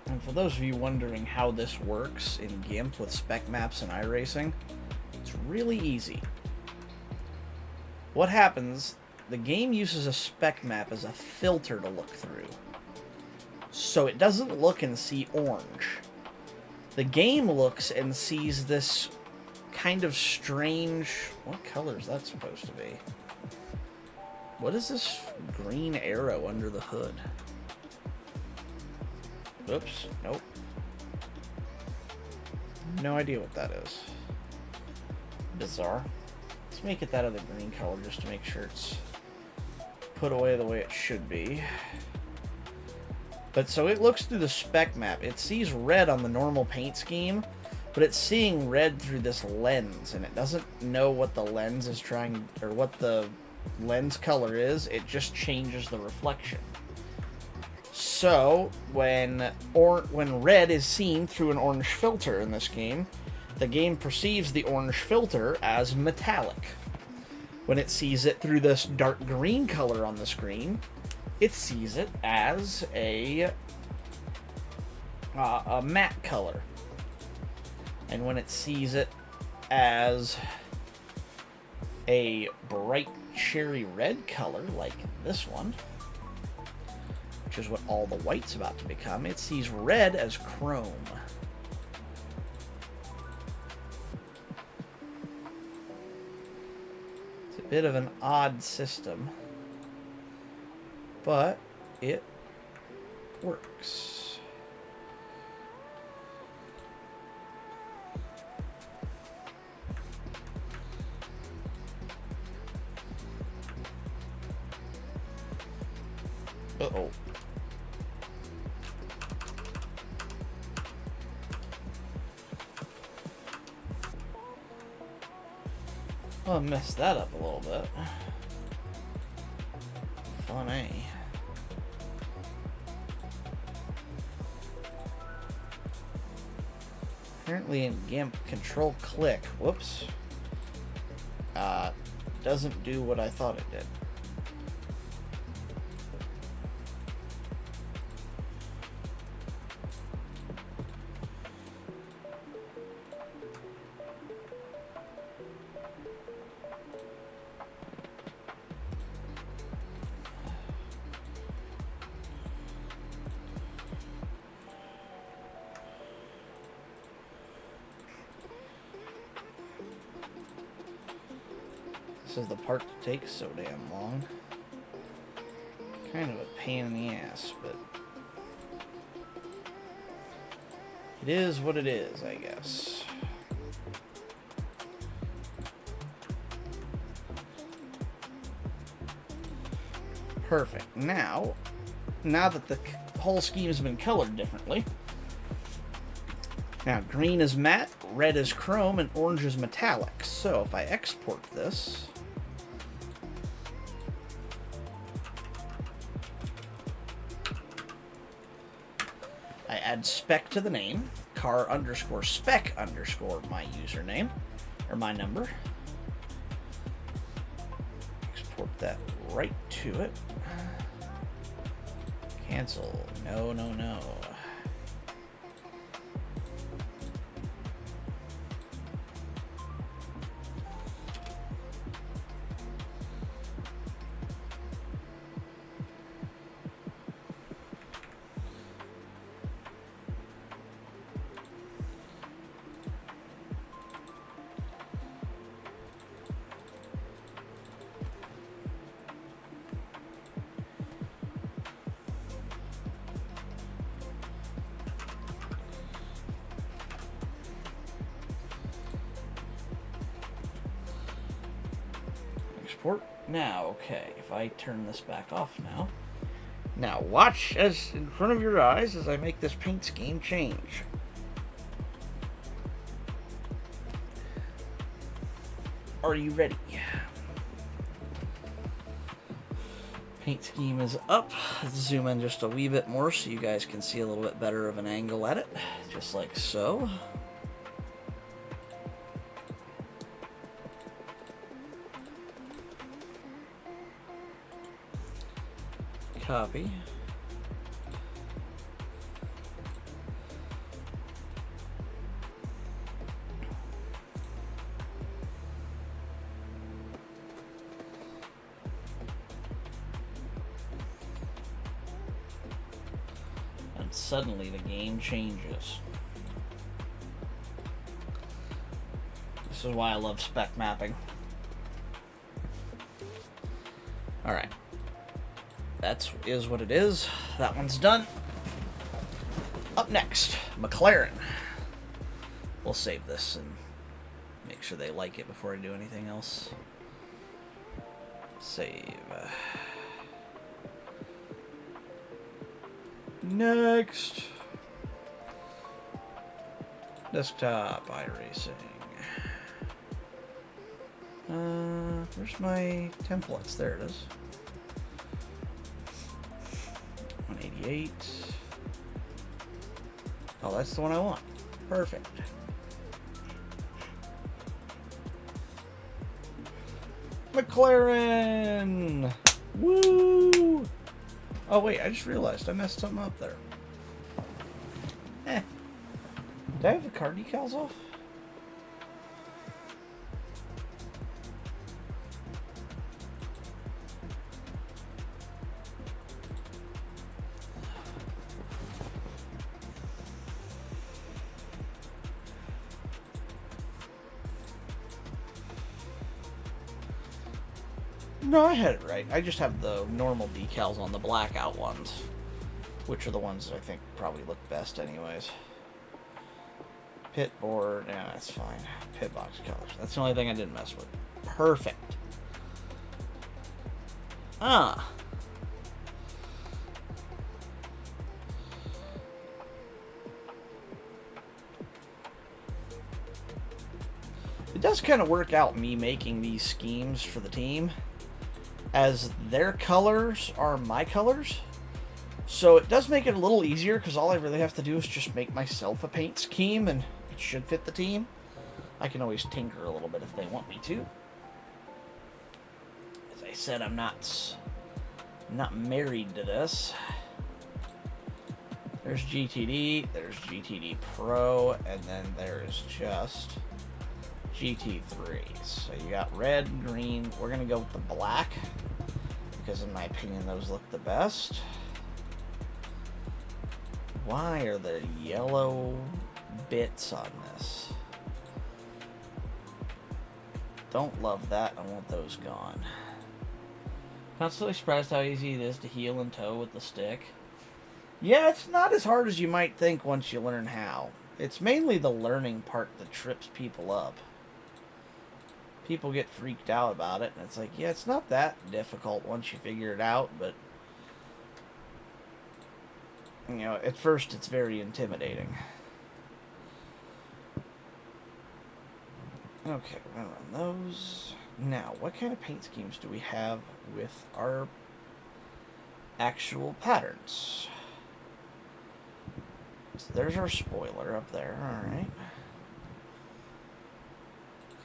And for those of you wondering how this works in GIMP with spec maps and iRacing, it's really easy. what happens, the game uses a spec map as a filter to look through. So it doesn't look and see orange. The game looks and sees this kind of strange... What color is that supposed to be? What is this green arrow under the hood? Oops, nope. No idea what that is. Bizarre. Let's make it that other green color just to make sure it's put away the way it should be. But so it looks through the spec map. It sees red on the normal paint scheme, but it's seeing red through this lens, and it doesn't know what the lens is trying, or what the lens color is. It just changes the reflection. So when red is seen through an orange filter in this game, the game perceives the orange filter as metallic. When it sees it through this dark green color on the screen, it sees it as a matte color. And when it sees it as a bright cherry red color, like this one, which is what all the white's about to become, it sees red as chrome. It's a bit of an odd system, but it works. Uh-oh. Well, I messed that up a little bit. Funny. Apparently in GIMP, control click, whoops, doesn't do what I thought it did. This is the part that takes so damn long. Kind of a pain in the ass, but it is what it is, I guess. Perfect. Now that the whole scheme has been colored differently, now green is matte, red is chrome, and orange is metallic. So if I export this, I add spec to the name, car underscore spec underscore my username, or my number. Export that right to it. Cancel. No, no, no. Export. Now, okay, if I turn this back off now. Now, watch as in front of your eyes as I make this paint scheme change. Are you ready? Paint scheme is up. Let's zoom in just a wee bit more so you guys can see a little bit better of an angle at it. Just like so. Copy. suddenly the game changes. This is why I love spec mapping. Alright. That is what it is. That one's done. Up next, McLaren. We'll save this and make sure they like it before I do anything else. Save. Next. Desktop, iRacing. Where's my templates? There it is. 188. Oh, that's the one I want. Perfect. McLaren! Woo! Oh, wait, I just realized I messed something up there. Did I have the car decals off? No, I had it right. I just have the normal decals on the blackout ones, which are the ones that I think probably look best anyways. Pit board, yeah, that's fine. Pit box colors. That's the only thing I didn't mess with. Perfect. Ah. It does kind of work out me making these schemes for the team, as their colors are my colors. So it does make it a little easier, because all I really have to do is just make myself a paint scheme, and it should fit the team. I can always tinker a little bit if they want me to. As I said, I'm not married to this. There's GTD, there's GTD Pro, and then there's just GT3. So you got red, green. We're going to go with the black, because in my opinion those look the best. Why are there yellow bits on this? Don't love that. I want those gone. Constantly surprised how easy it is to heel and toe with the stick. Yeah, it's not as hard as you might think once you learn how. It's mainly the learning part that trips people up. People get freaked out about it, and it's like, yeah, it's not that difficult once you figure it out, but you know, at first it's very intimidating. Okay, we're gonna run those. Now, what kind of paint schemes do we have with our actual patterns? So there's our spoiler up there, alright.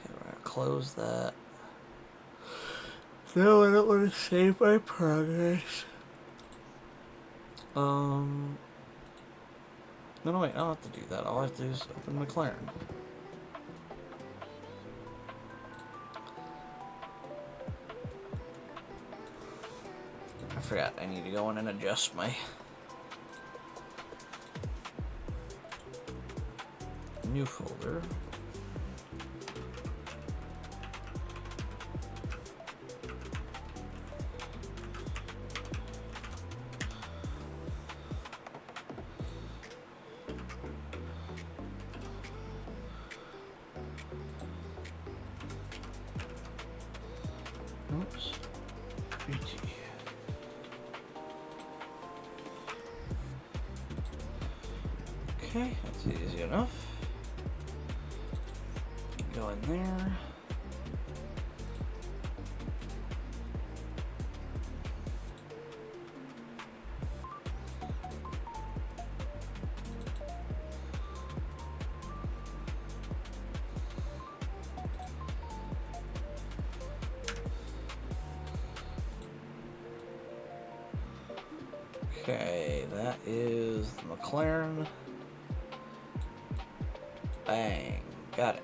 Okay, we're gonna close that. No, I don't want to save my progress. No, wait, I don't have to do that. All I have to do is open McLaren. I forgot, I need to go in and adjust my new folder. Oops. GT. Okay, that's easy enough. Go in there. Okay, that is the McLaren. Bang. Got it.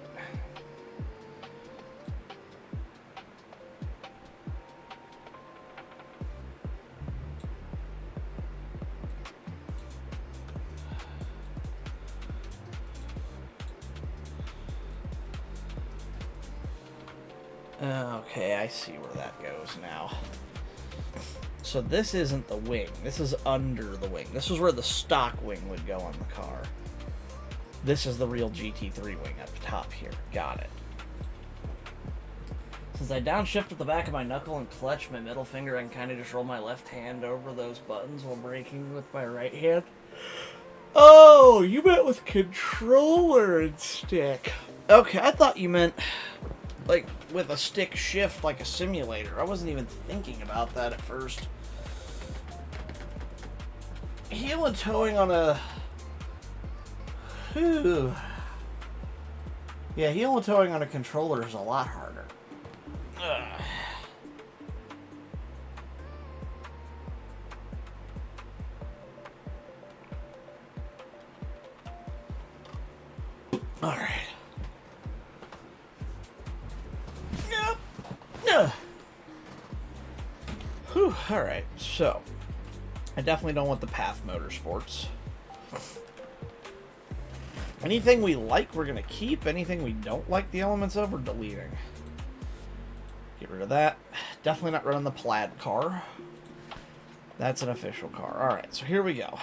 Okay, I see where that goes now. So this isn't the wing. This is under the wing. This is where the stock wing would go on the car. This is the real GT3 wing up top here. Got it. Since I downshifted the back of my knuckle and clutch my middle finger, I can kind of just roll my left hand over those buttons while braking with my right hand. Oh, you meant with controller and stick. Okay, I thought you meant like with a stick shift like a simulator. I wasn't even thinking about that at first. Heel and towing on a... Whew. Yeah, heel and towing on a controller is a lot harder. Ugh. All right. Whew, all right. So, I definitely don't want the Path Motorsports. Anything we like, we're going to keep. Anything we don't like the elements of, we're deleting. Get rid of that. Definitely not running the plaid car. That's an official car. Alright, so here we go.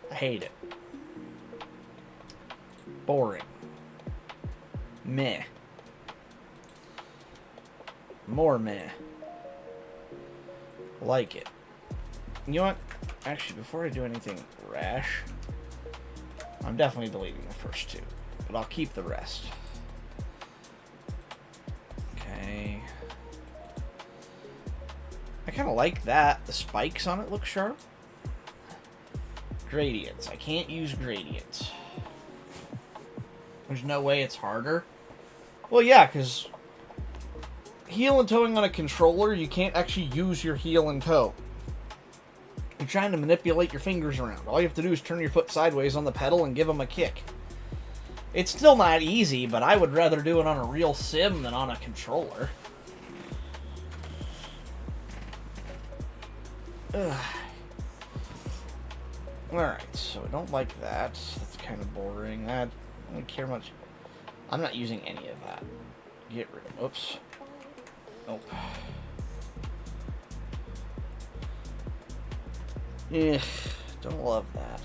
I hate it. Boring. Meh. More meh. Like it. You know what? Actually, before I do anything rash, I'm definitely deleting the first two, but I'll keep the rest. Okay. I kind of like that. The spikes on it look sharp. Gradients. I can't use gradients. There's no way it's harder. Well, yeah, because heel and towing on a controller, you can't actually use your heel and toe. You're trying to manipulate your fingers around. All you have to do is turn your foot sideways on the pedal and give them a kick. It's still not easy, but I would rather do it on a real sim than on a controller. Alright, so I don't like that. That's kind of boring. I don't care much. I'm not using any of that. Get rid of... Oops. Nope. Ugh, don't love that.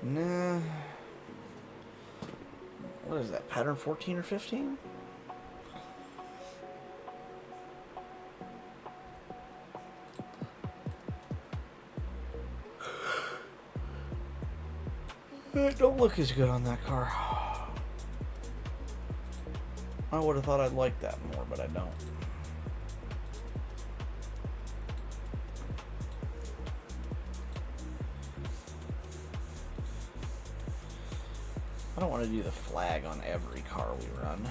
Nah. What is that, pattern 14 or 15? It don't look as good on that car. I would have thought I'd like that more, but I don't. I don't want to do the flag on every car we run.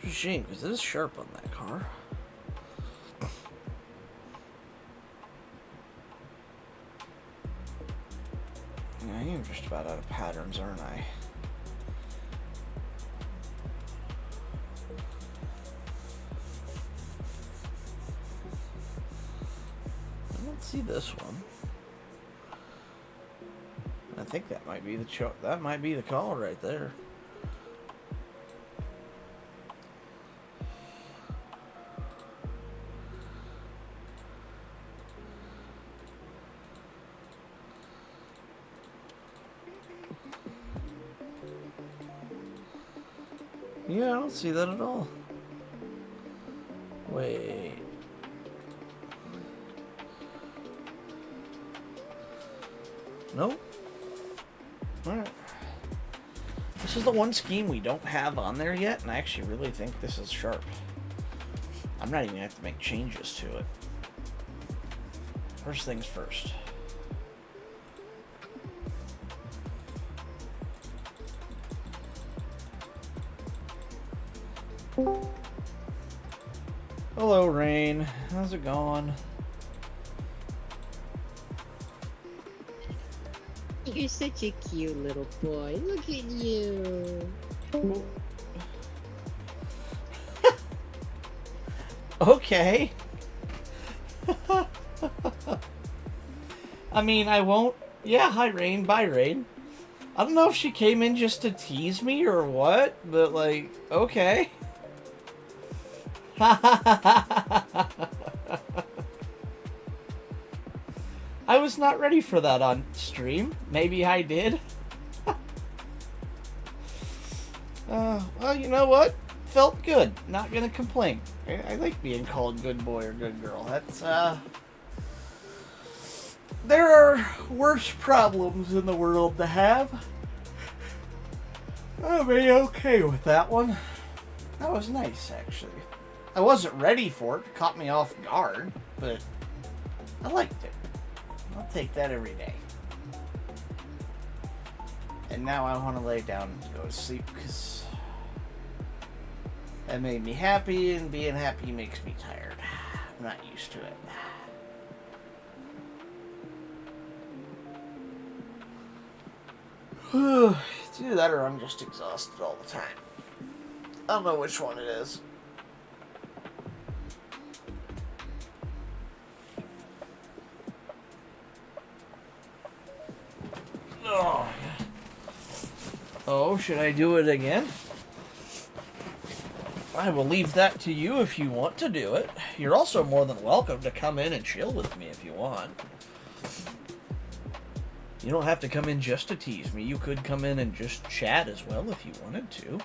It's a shame, because it is sharp on that car. I am just about out of patterns, aren't I? I don't see this one. I think that might be the call right there. Yeah, I don't see that at all. Wait. Nope. Alright. This is the one scheme we don't have on there yet, and I actually really think this is sharp. I'm not even going to have to make changes to it. First things first. Hello, Rain. How's it going? You're such a cute little boy. Look at you. Okay. I mean, I won't. Yeah, hi, Rain. Bye, Rain. I don't know if she came in just to tease me or what, but, like, okay. I was not ready for that on stream. Maybe I did. Well, you know what? Felt good. Not gonna complain. I like being called good boy or good girl. That's, there are worse problems in the world to have. I'll be okay with that one. That was nice, actually. I wasn't ready for it. It caught me off guard, but I liked it. I'll take that every day. And now I want to lay down and go to sleep because that made me happy, and being happy makes me tired. I'm not used to it. It's either that or I'm just exhausted all the time. I don't know which one it is. Oh, should I do it again? I will leave that to you if you want to do it. You're also more than welcome to come in and chill with me if you want. You don't have to come in just to tease me. You could come in and just chat as well if you wanted to.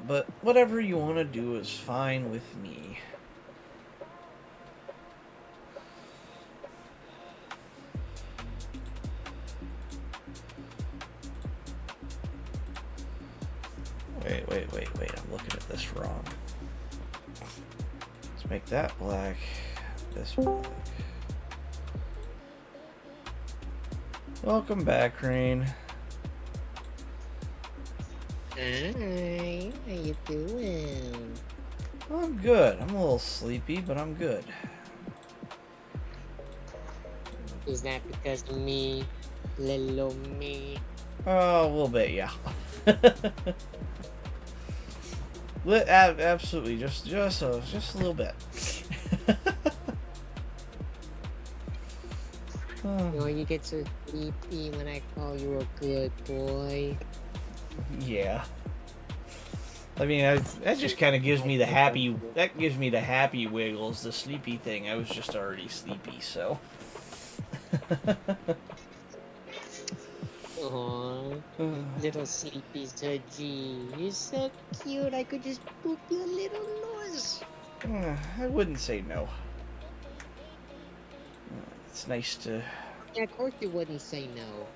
But whatever you want to do is fine with me. Wait. I'm looking at this wrong. Let's make that black. This black. Welcome back, Rain. Hi, how you doing? I'm good. I'm a little sleepy, but I'm good. Is that because of me, little me? Oh, a little bit, yeah. Absolutely, just a little bit. Oh, you get so sleepy when I call you a good boy. Yeah. I mean, that just kind of gives me the happy. That gives me the happy wiggles. The sleepy thing, I was just already sleepy, so. Aww, little sleepy Sergi. You're so cute. I could just boop your little nose. I wouldn't say no. It's nice to. Yeah, of course you wouldn't say no,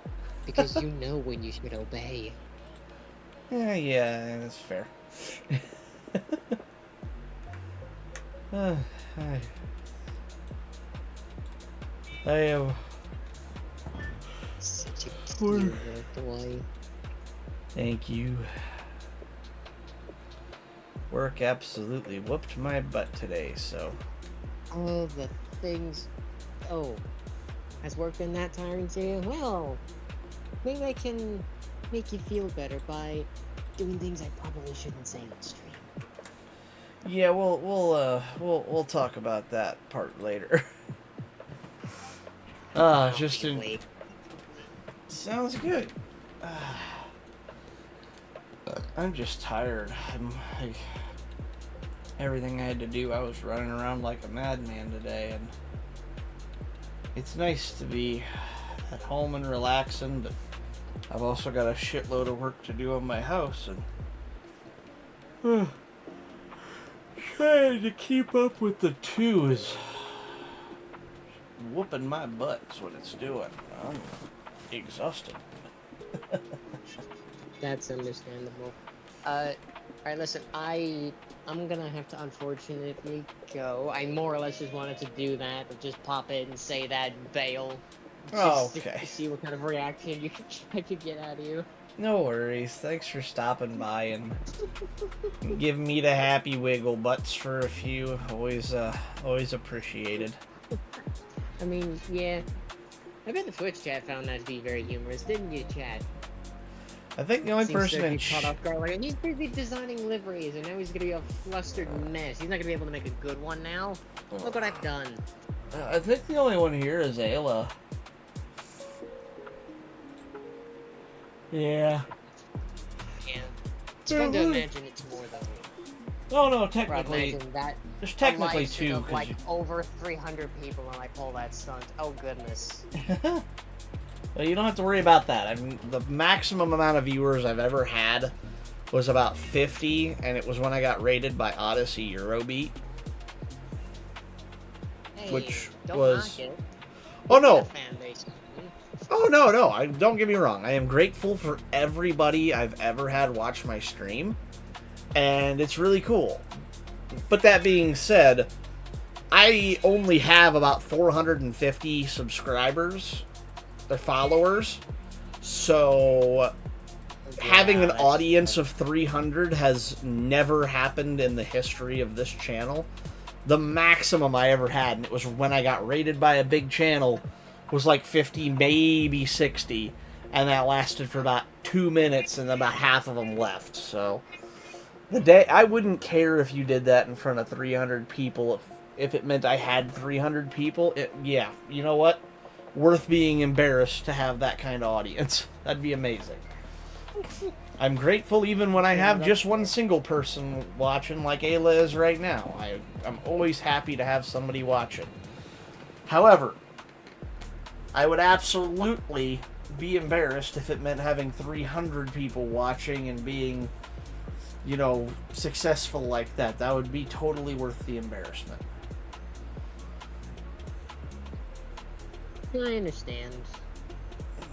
because you know when you should obey. Yeah, that's fair. I am. Such a cute little boy. Thank you. Work absolutely whooped my butt today, so. Oh, the things. Oh, has work been that tiring to you? Well, maybe I can make you feel better by doing things I probably shouldn't say on stream. Yeah, we'll talk about that part later. Just in. Wait. Sounds good. I'm just tired. Everything I had to do, I was running around like a madman today, and it's nice to be at home and relaxing, but I've also got a shitload of work to do on my house, and trying to keep up with the two is whooping my butt. Is what it's doing. I'm exhausted. That's understandable. Alright, listen, I'm gonna have to unfortunately go. I more or less just wanted to do that, but just pop in and say that, bail. Oh, Just okay. to see what kind of reaction I could get out of you. No worries. Thanks for stopping by and giving me the happy wiggle butts for a few. Always appreciated. I mean, yeah. I bet the Twitch chat found that to be very humorous, didn't you, chat? I think the only Seems person in caught off guard. Like, he's busy designing liveries, and now he's gonna be a flustered mess. He's not gonna be able to make a good one now. Look what I've done. I think the only one here is Ayla. Yeah. Yeah. It's fun to imagine it's more though. Oh no, Or technically, imagine that there's a technically live stream two. of like over 300 people and I pull that stunt. Oh goodness. Well, you don't have to worry about that. I mean, the maximum amount of viewers I've ever had was about 50, and it was when I got rated by Odyssey Eurobeat. Hey, Which don't was... knock it. Oh You get a no! fan base. Oh no! Don't get me wrong. I am grateful for everybody I've ever had watch my stream, and it's really cool. But that being said, I only have about 450 subscribers, or followers, so having an audience of 300 has never happened in the history of this channel. The maximum I ever had, and it was when I got rated by a big channel, was like 50, maybe 60, and that lasted for about 2 minutes, and about half of them left. So the day I wouldn't care if you did that in front of 300 people if it meant I had 300 people. Yeah, you know what? Worth being embarrassed to have that kind of audience. That'd be amazing. I'm grateful even when I have just one single person watching like Ayla is right now. I'm always happy to have somebody watching. However, I would absolutely be embarrassed if it meant having 300 people watching and being, you know, successful like that. That would be totally worth the embarrassment. I understand.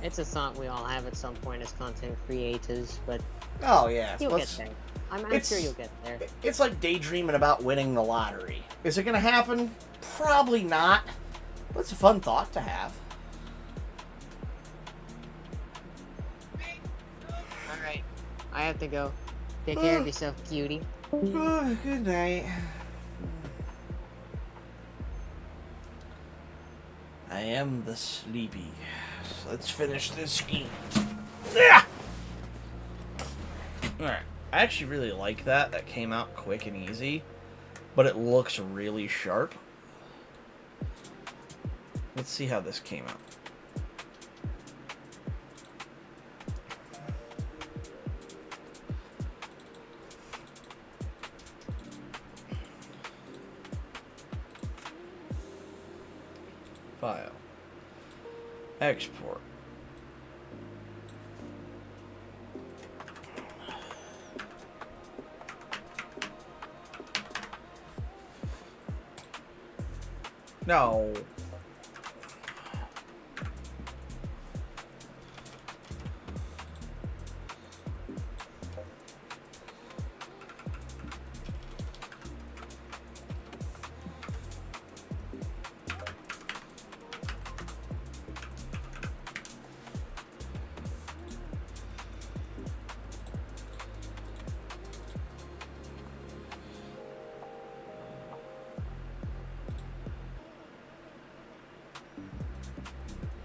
It's a thought we all have at some point as content creators, but Oh yeah, you'll get there. I'm sure you'll get there. It's like daydreaming about winning the lottery. Is it going to happen? Probably not. But it's a fun thought to have. Alright. I have to go. Take care of yourself, cutie. Oh, good night. I am the sleepy. So let's finish this scheme. Yeah! Alright. I actually really like that. That came out quick and easy. But it looks really sharp. Let's see how this came out. File. Export. No.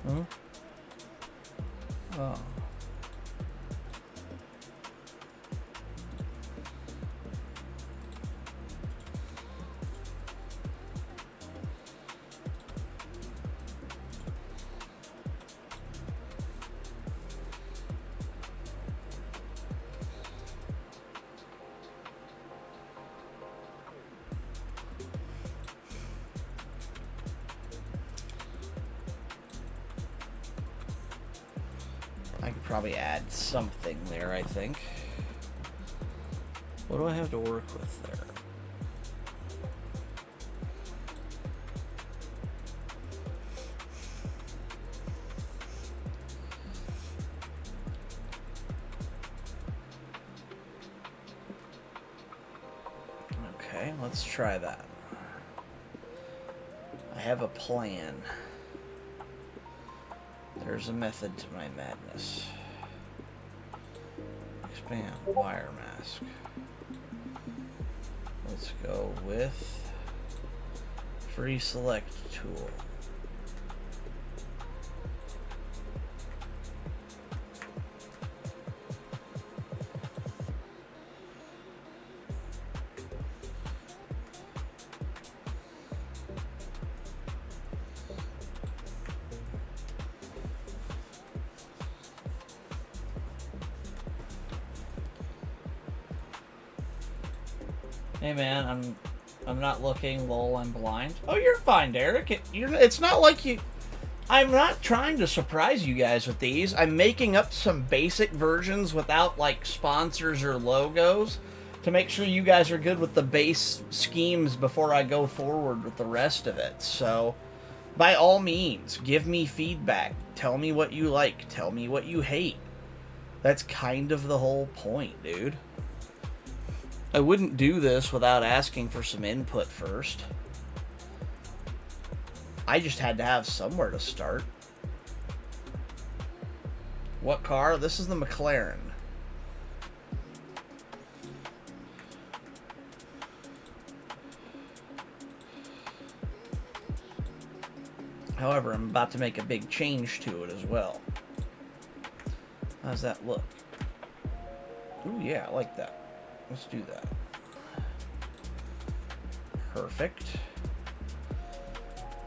Huh? Oh. I could probably add something there, I think. What do I have to work with there? Okay, let's try that. I have a plan. There's a method to my madness. Bam, wire mask. Let's go with free select tool. Hey man, I'm not looking. Lol, I'm blind. Oh, you're fine, Derek. It's not like you. I'm not trying to surprise you guys with these. I'm making up some basic versions without like sponsors or logos to make sure you guys are good with the base schemes before I go forward with the rest of it. So, by all means, give me feedback. Tell me what you like. Tell me what you hate. That's kind of the whole point, dude. I wouldn't do this without asking for some input first. I just had to have somewhere to start. What car? This is the McLaren. However, I'm about to make a big change to it as well. How's that look? Ooh, yeah, I like that. Let's do that. Perfect.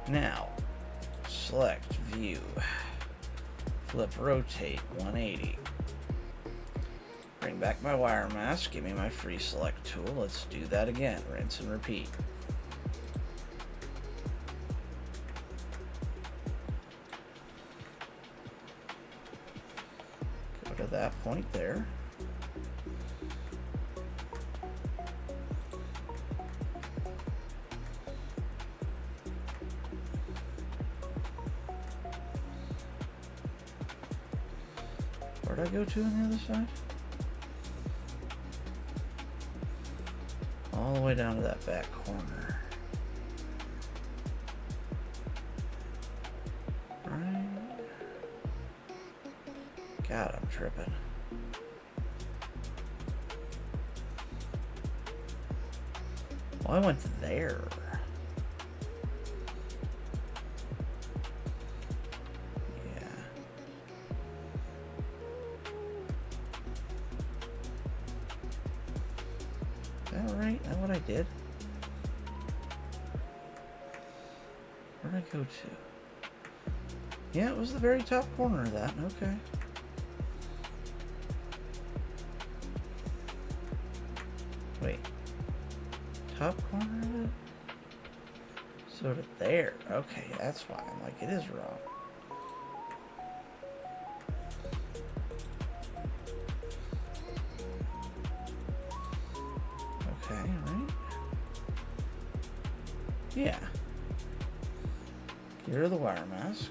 Now, select, view, flip, rotate, 180. Bring back my wire mask, give me my free select tool. Let's do that again, rinse and repeat. Go to that point there. Where'd I go to on the other side? All the way down to that back corner. Right. God, I'm tripping. Well, I went there. What I did? Where did I go to? Yeah, it was the very top corner of that. Okay. Wait. Top corner of it? So to there. Okay, that's why I'm like, it is wrong. Yeah. Get rid of the wire mask.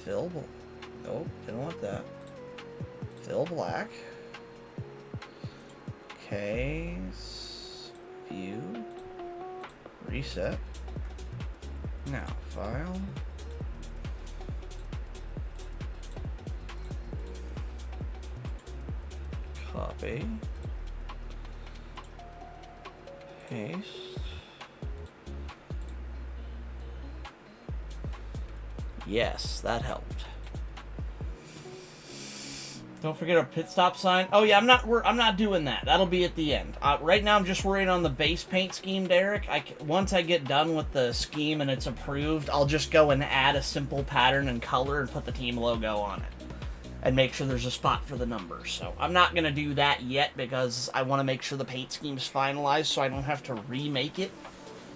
Fill. Nope, didn't want that. Fill black. Okay. View. Reset. Now, file. Copy. Paste. Yes, that helped. Don't forget our pit stop sign. Oh yeah, I'm not doing that. That'll be at the end. Right now, I'm just worrying on the base paint scheme, Derek. Once I get done with the scheme and it's approved, I'll just go and add a simple pattern and color and put the team logo on it, and make sure there's a spot for the numbers. So I'm not gonna do that yet because I want to make sure the paint scheme's finalized, so I don't have to remake it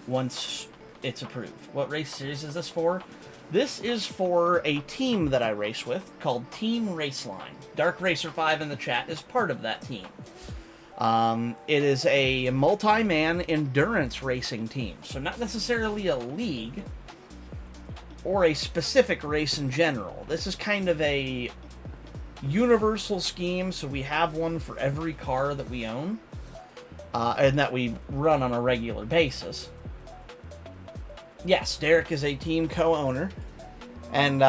once it's approved. What race series is this for? This is for a team that I race with called Team Raceline. Dark Racer 5 in the chat is part of that team. It is a multi-man endurance racing team, so not necessarily a league or a specific race in general. This is kind of a universal scheme, so we have one for every car that we own and that we run on a regular basis. Yes, Derek is a team co-owner, and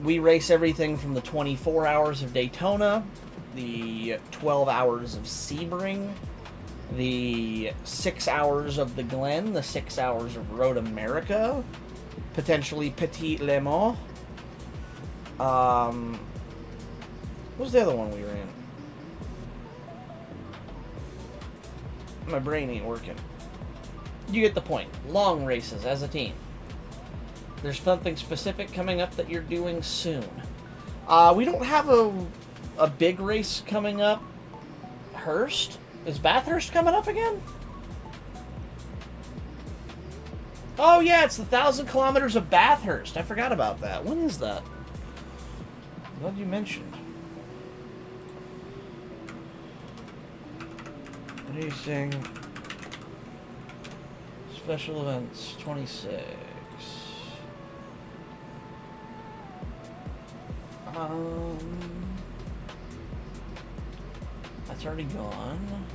we race everything from the 24 Hours of Daytona the 12 hours of Sebring, the 6 hours of the Glen, the 6 hours of Road America, potentially Petit Le Mans. What was the other one we ran? My brain ain't working. You get the point. Long races as a team. There's something specific coming up that you're doing soon. We don't have a big race coming up. Hurst? Is Bathurst coming up again? Oh yeah, it's the 1,000 kilometers of Bathurst. I forgot about that. When is that? Glad you mentioned. Racing. Special events 26. That's already gone.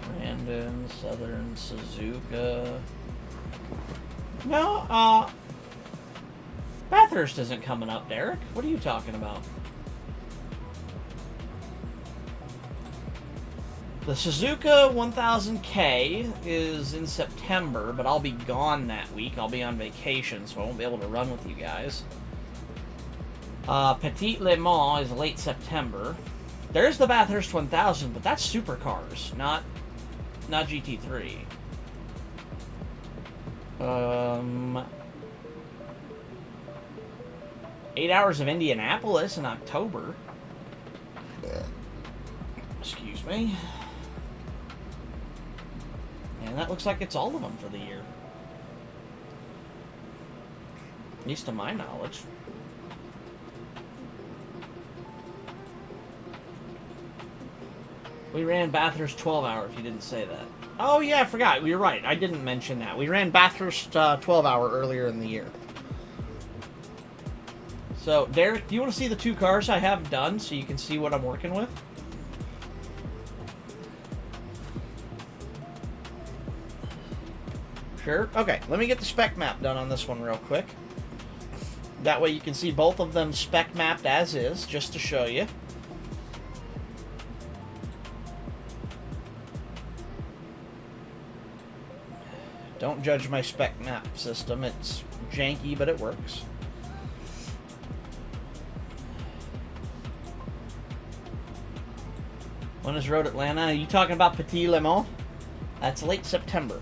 Brandon, Southern, Suzuka. No, Bathurst isn't coming up, Derek. What are you talking about? The Suzuka 1000K is in September, but I'll be gone that week. I'll be on vacation, so I won't be able to run with you guys. Petit Le Mans is late September. There's the Bathurst 1000, but that's supercars, not GT3. 8 hours of Indianapolis in October. Excuse me. And that looks like it's all of them for the year. At least to my knowledge. We ran Bathurst 12 hour, if you didn't say that. Oh yeah, I forgot. You're right. I didn't mention that. We ran Bathurst 12 hour earlier in the year. So, Derek, do you want to see the two cars I have done so you can see what I'm working with? Sure. Okay, let me get the spec map done on this one real quick. That way you can see both of them spec mapped as is, just to show you. Don't judge my spec map system. It's janky, but it works. When is Road Atlanta? Are you talking about Petit Le Mans? That's late September.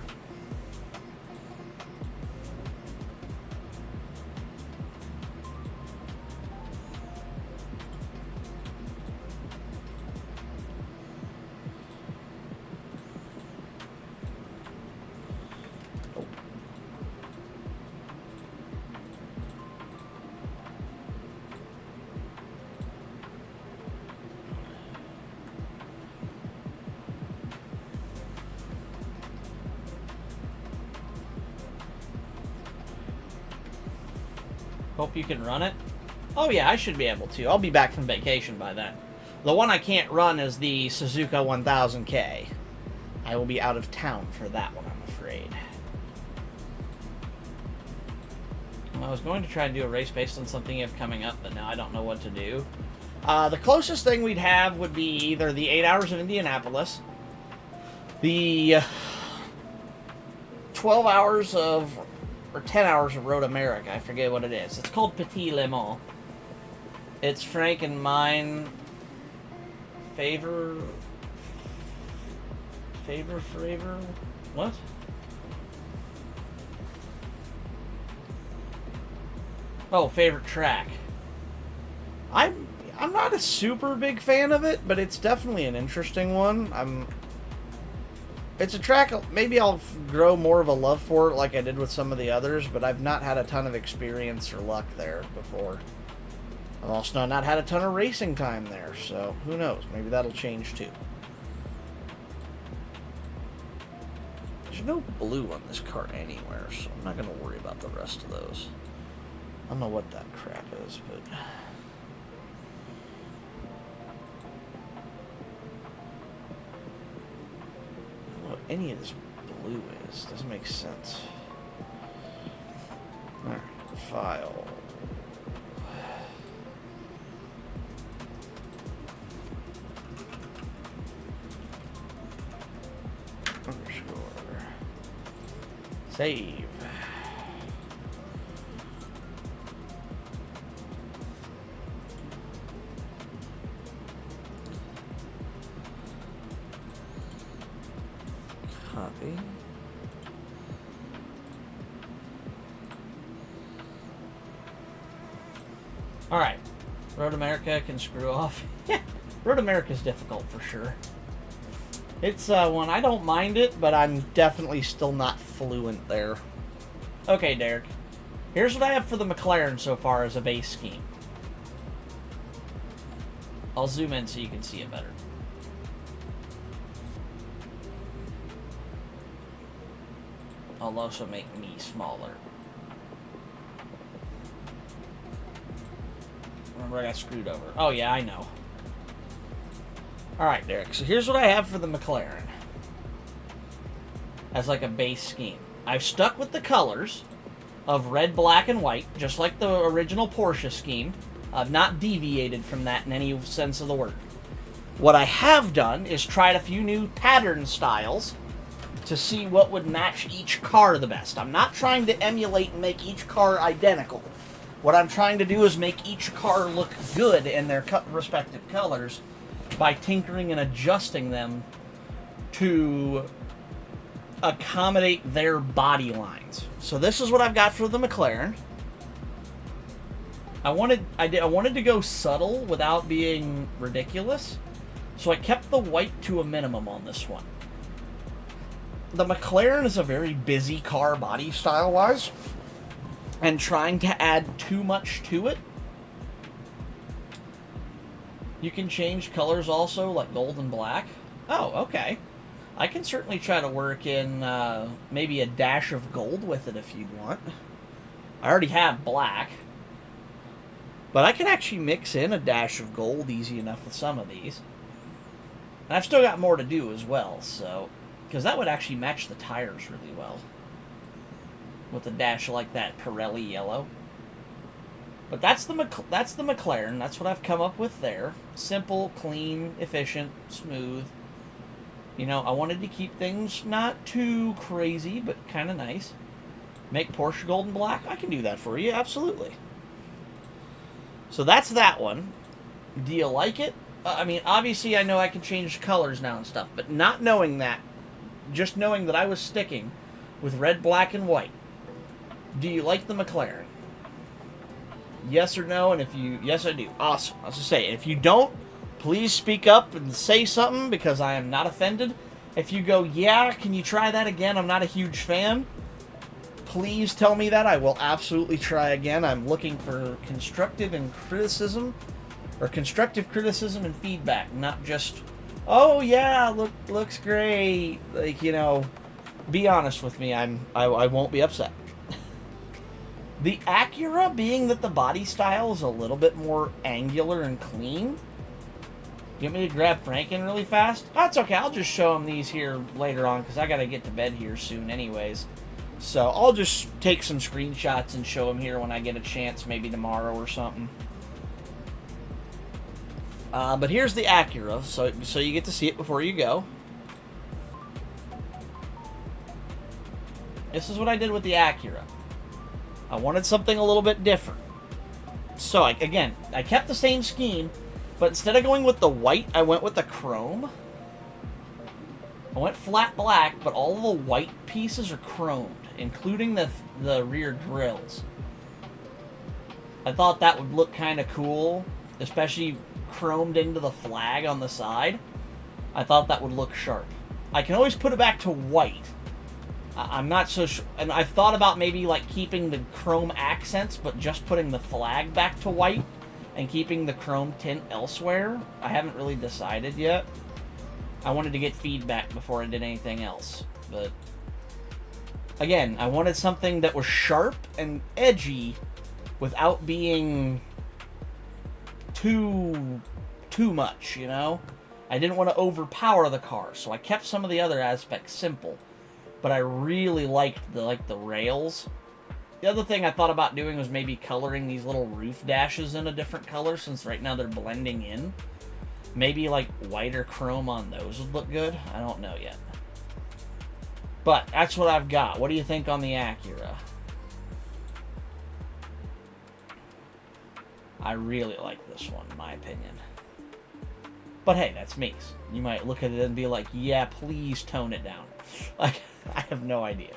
Hope you can run it. Oh yeah, I should be able to. I'll be back from vacation by then. The one I can't run is the Suzuka 1000K. I will be out of town for that one, I'm afraid. I was going to try and do a race based on something you have coming up, but now I don't know what to do. The closest thing we'd have would be either the 8 hours of Indianapolis, the 12 hours of, or 10 hours of Road America, I forget what it is. It's called Petit Le Mans. It's Frank and mine favor, what? Oh, favorite track. I'm not a super big fan of it, but it's definitely an interesting one. It's a track, maybe I'll grow more of a love for it like I did with some of the others, but I've not had a ton of experience or luck there before. I've also not had a ton of racing time there, so who knows? Maybe that'll change too. There's no blue on this car anywhere, so I'm not going to worry about the rest of those. I don't know what that crap is, but... any of this blue is. Doesn't make sense. Alright, file. Save. Copy. Alright. Road America can screw off. Yeah, Road America's difficult for sure. It's one, I don't mind it, but I'm definitely still not fluent there. Okay, Derek. Here's what I have for the McLaren so far as a base scheme. I'll zoom in so you can see it better. I'll also make me smaller. Remember I got screwed over. Oh yeah, I know. Alright, Derek, so here's what I have for the McLaren. As like a base scheme. I've stuck with the colors of red, black, and white, just like the original Porsche scheme. I've not deviated from that in any sense of the word. What I have done is tried a few new pattern styles to see what would match each car the best. I'm not trying to emulate and make each car identical. What I'm trying to do is make each car look good in their respective colors by tinkering and adjusting them to accommodate their body lines. So this is what I've got for the McLaren. I wanted to go subtle without being ridiculous, so I kept the white to a minimum on this one. The McLaren is a very busy car body style-wise, and trying to add too much to it. You can change colors also, like gold and black. Oh, okay. I can certainly try to work in maybe a dash of gold with it if you'd want. I already have black. But I can actually mix in a dash of gold easy enough with some of these. And I've still got more to do as well, so... because that would actually match the tires really well. With a dash like that Pirelli yellow. But that's the McLaren. That's what I've come up with there. Simple, clean, efficient, smooth. You know, I wanted to keep things not too crazy, but kind of nice. Make Porsche gold and black? I can do that for you, absolutely. So that's that one. Do you like it? I mean, obviously I know I can change colors now and stuff, but not knowing that, just knowing that I was sticking with red, black, and white. Do you like the McLaren? Yes or no? And if you... yes, I do. Awesome. I was just saying, if you don't, please speak up and say something, because I am not offended. If you go, yeah, can you try that again? I'm not a huge fan. Please tell me that. I will absolutely try again. I'm looking for constructive and criticism, or constructive criticism and feedback, not just, oh yeah, looks great. Like, you know, be honest with me. I won't be upset. The Acura, being that the body style is a little bit more angular and clean. You want me to grab Franken really fast? That's okay. I'll just show him these here later on, because I got to get to bed here soon anyways. So I'll just take some screenshots and show him here when I get a chance, maybe tomorrow or something. But here's the Acura, so you get to see it before you go. This is what I did with the Acura. I wanted something a little bit different. So, again, I kept the same scheme, but instead of going with the white, I went with the chrome. I went flat black, but all the white pieces are chromed, including the rear grills. I thought that would look kind of cool, especially chromed into the flag on the side. I thought that would look sharp. I can always put it back to white. I'm not so sure, and I've thought about maybe like keeping the chrome accents, but just putting the flag back to white and keeping the chrome tint elsewhere. I haven't really decided yet. I wanted to get feedback before I did anything else, but again, I wanted something that was sharp and edgy without being too much, you know? I didn't want to overpower the car, so I kept some of the other aspects simple. But I really liked the rails. The other thing I thought about doing was maybe coloring these little roof dashes in a different color, since right now they're blending in. Maybe like white or chrome on those would look good. I don't know yet. But that's what I've got. What do you think on the Acura? I really like this one, in my opinion. But hey, that's me. You might look at it and be like, yeah, please tone it down. Like, I have no idea.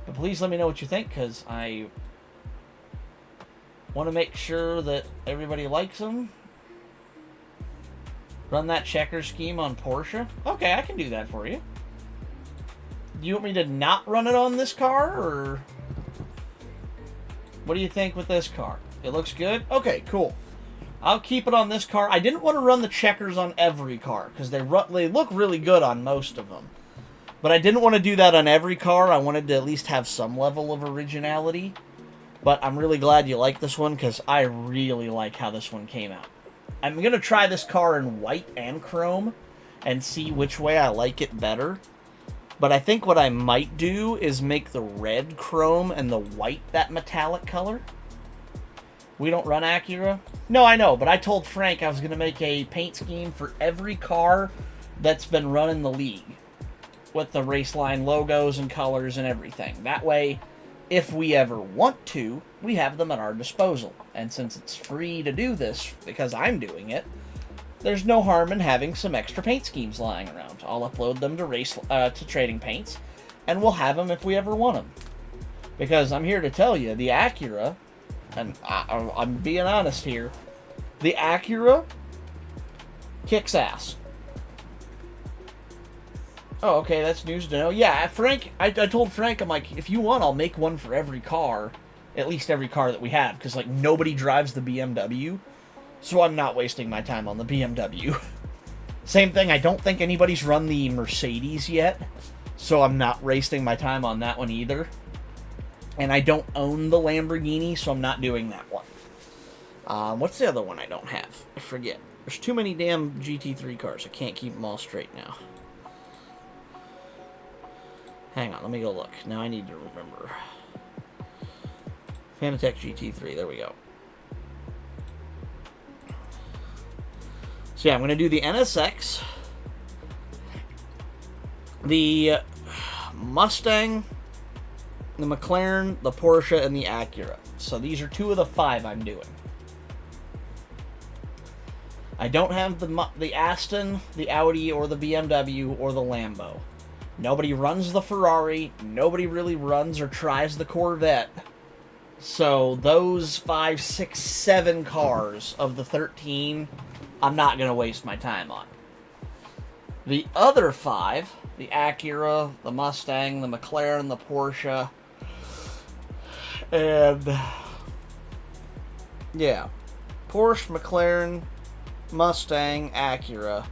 But please let me know what you think, because I want to make sure that everybody likes them. Run that checker scheme on Porsche. Okay, I can do that for you. Do you want me to not run it on this car, or what do you think with this car? It looks good? Okay, cool. I'll keep it on this car. I didn't want to run the checkers on every car, because they look really good on most of them. But I didn't want to do that on every car. I wanted to at least have some level of originality. But I'm really glad you like this one, because I really like how this one came out. I'm going to try this car in white and chrome and see which way I like it better. But I think what I might do is make the red chrome and the white that metallic color. We don't run Acura? No, I know, but I told Frank I was going to make a paint scheme for every car that's been run in the league, with the Raceline logos and colors and everything. That way, if we ever want to, we have them at our disposal. And since it's free to do this, because I'm doing it, there's no harm in having some extra paint schemes lying around. I'll upload them to Trading Paints, and we'll have them if we ever want them. Because I'm here to tell you, the Acura, and I'm being honest here, the Acura kicks ass. Oh, okay, that's news to know. Yeah, Frank, I told Frank, I'm like, if you want, I'll make one for every car, at least every car that we have, because, like, nobody drives the BMW, so I'm not wasting my time on the BMW. Same thing, I don't think anybody's run the Mercedes yet, so I'm not wasting my time on that one either. And I don't own the Lamborghini, so I'm not doing that one. What's the other one I don't have? I forget. There's too many damn GT3 cars. I can't keep them all straight now. Hang on, let me go look. Now I need to remember. Fanatec GT3, there we go. So yeah, I'm going to do the NSX, the Mustang, the McLaren, the Porsche, and the Acura. So these are 2 of the 5 I'm doing. I don't have the Aston, the Audi, or the BMW, or the Lambo. Nobody runs the Ferrari. Nobody really runs or tries the Corvette. So those 5, 6, 7 cars of the 13, I'm not going to waste my time on. The other 5, the Acura, the Mustang, the McLaren, the Porsche, and yeah, Porsche, McLaren, Mustang, Acura.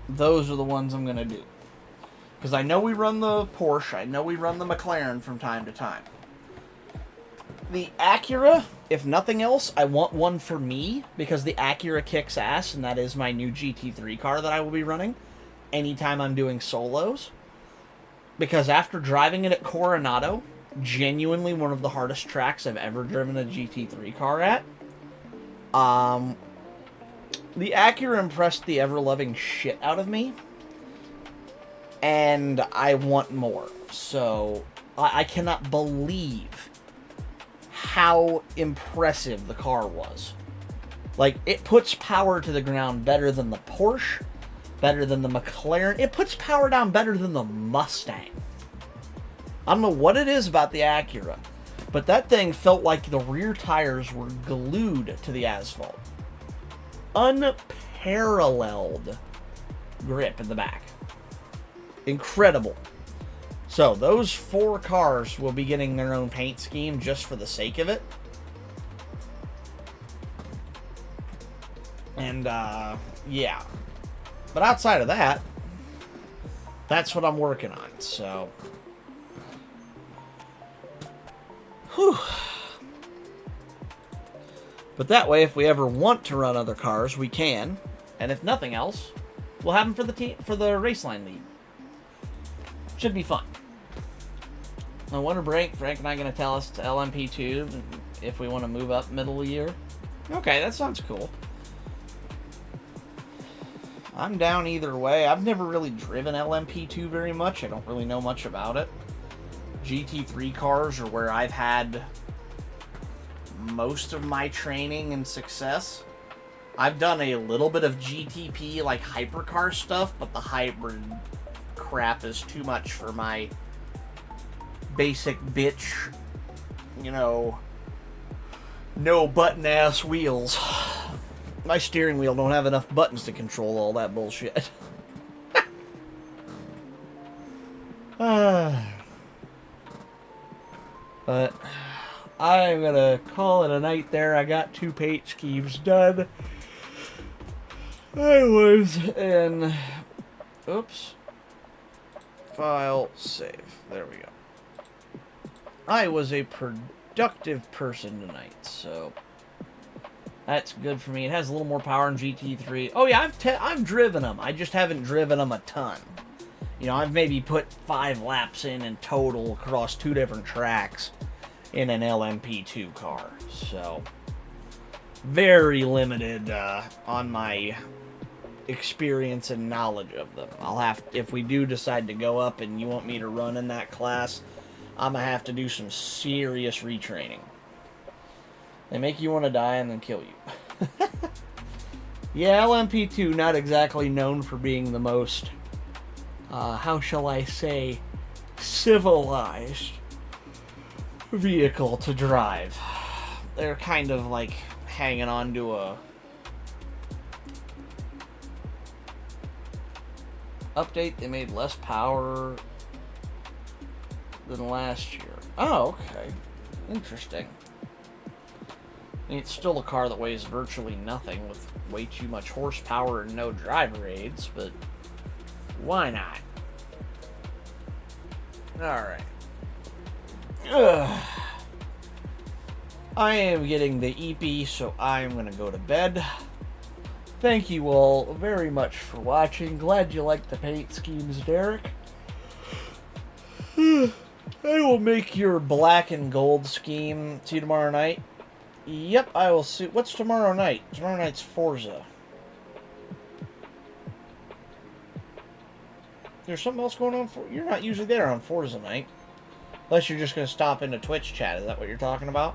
Those are the ones I'm going to do. Because I know we run the Porsche, I know we run the McLaren from time to time. The Acura, if nothing else, I want one for me, because the Acura kicks ass, and that is my new GT3 car that I will be running anytime I'm doing solos. Because after driving it at Coronado, genuinely one of the hardest tracks I've ever driven a GT3 car at, the Acura impressed the ever-loving shit out of me, and I want more. So, I cannot believe how impressive the car was. Like, it puts power to the ground better than the Porsche, better than the McLaren. It puts power down better than the Mustang. I don't know what it is about the Acura, but that thing felt like the rear tires were glued to the asphalt. Unparalleled grip in the back. Incredible. So, those 4 cars will be getting their own paint scheme just for the sake of it. And, yeah. But outside of that, that's what I'm working on, so. Whew. But that way, if we ever want to run other cars, we can. And if nothing else, we'll have them for the Raceline lead. Should be fun. On winter break, Frank and I are going to tell us to LMP2 if we want to move up middle of the year. Okay, that sounds cool. I'm down either way. I've never really driven LMP2 very much. I don't really know much about it. GT3 cars are where I've had most of my training and success. I've done a little bit of GTP, like hypercar stuff, but the hybrid crap is too much for my basic bitch, you know, no button ass wheels. My steering wheel don't have enough buttons to control all that bullshit. But I'm gonna call it a night there. I got 2 paint schemes done. I was in... Oops. File, save. There we go. I was a productive person tonight, so that's good for me. It has a little more power in GT3. Oh yeah, I've driven them. I just haven't driven them a ton. You know, I've maybe put 5 laps in total across 2 different tracks in an LMP2 car. So very limited on my experience and knowledge of them. I'll have, if we do decide to go up and you want me to run in that class, I'm gonna have to do some serious retraining. They make you want to die and then kill you. Yeah, LMP2 not exactly known for being the most, how shall I say, civilized vehicle to drive. They're kind of like hanging on to a update. They made less power than last year. Oh, okay. Interesting. I mean, it's still a car that weighs virtually nothing with way too much horsepower and no driver aids, but why not? Alright. I am getting the EP, so I'm going to go to bed. Thank you all very much for watching. Glad you liked the paint schemes, Derek. I will make your black and gold scheme. See you tomorrow night. Yep, I will see. What's tomorrow night? Tomorrow night's Forza. There's something else going on? You're not usually there on Forza night. Unless you're just going to stop into Twitch chat. Is that what you're talking about?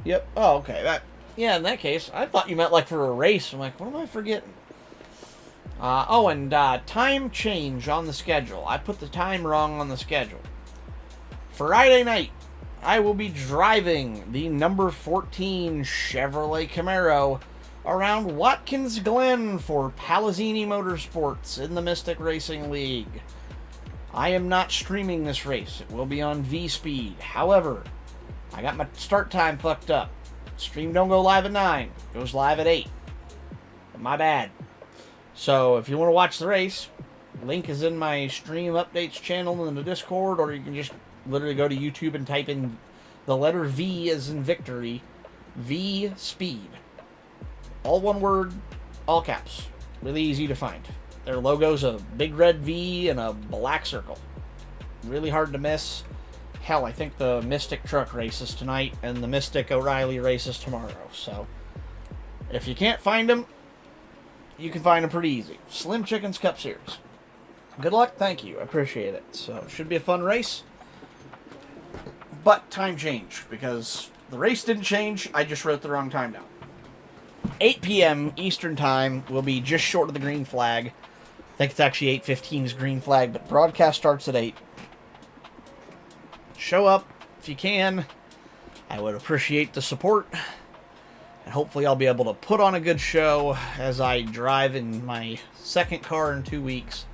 Yep. Oh, okay. Yeah, in that case, I thought you meant like for a race. I'm like, what am I forgetting? Time change on the schedule. I put the time wrong on the schedule. Friday night, I will be driving the number 14 Chevrolet Camaro around Watkins Glen for Palazzini Motorsports in the Mystic Racing League. I am not streaming this race. It will be on V-Speed. However, I got my start time fucked up. Stream don't go live at 9. It goes live at 8. My bad. So, if you want to watch the race, link is in my stream updates channel in the Discord, or you can just literally go to YouTube and type in the letter V as in victory, V Speed. All one word, all caps. Really easy to find. Their logo's a big red V and a black circle. Really hard to miss. Hell, I think the Mystic Truck races tonight, and the Mystic O'Reilly races tomorrow. So, if you can't find them, you can find them pretty easy. Slim Chickens Cup Series. Good luck, thank you, I appreciate it. So, should be a fun race. But time change, because the race didn't change, I just wrote the wrong time down. 8 p.m. Eastern Time will be just short of the green flag. I think it's actually 8:15's green flag, but broadcast starts at 8. Show up if you can. I would appreciate the support. And hopefully I'll be able to put on a good show as I drive in my second car in 2 weeks.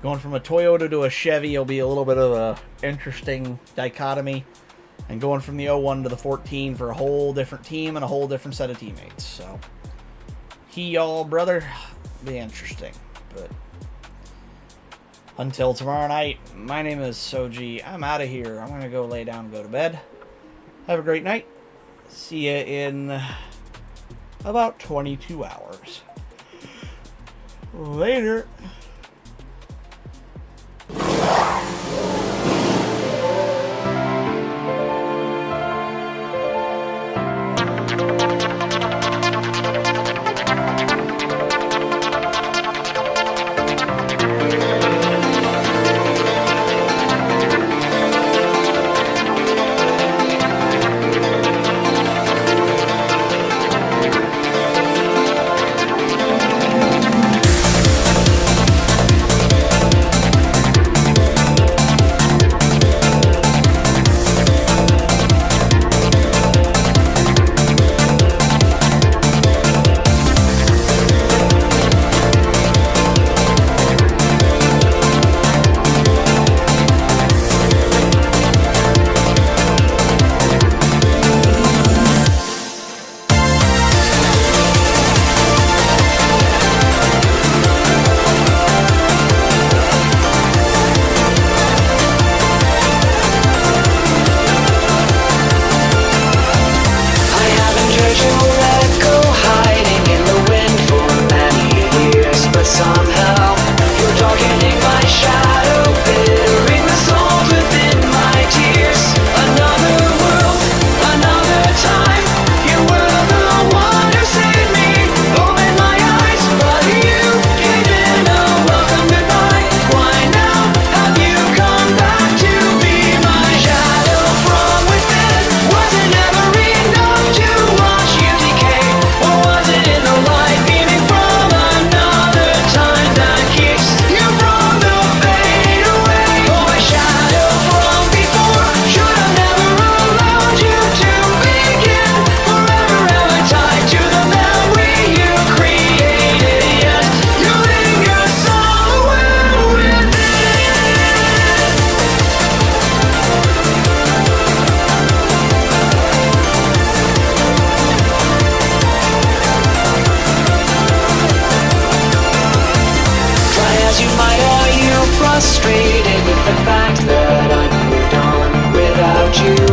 Going from a Toyota to a Chevy will be a little bit of a interesting dichotomy. And going from the 01 to the 14 for a whole different team and a whole different set of teammates. So, y'all, brother, be interesting. But until tomorrow night, my name is Soji. I'm out of here. I'm going to go lay down and go to bed. Have a great night. See ya in about 22 hours. Later. without you.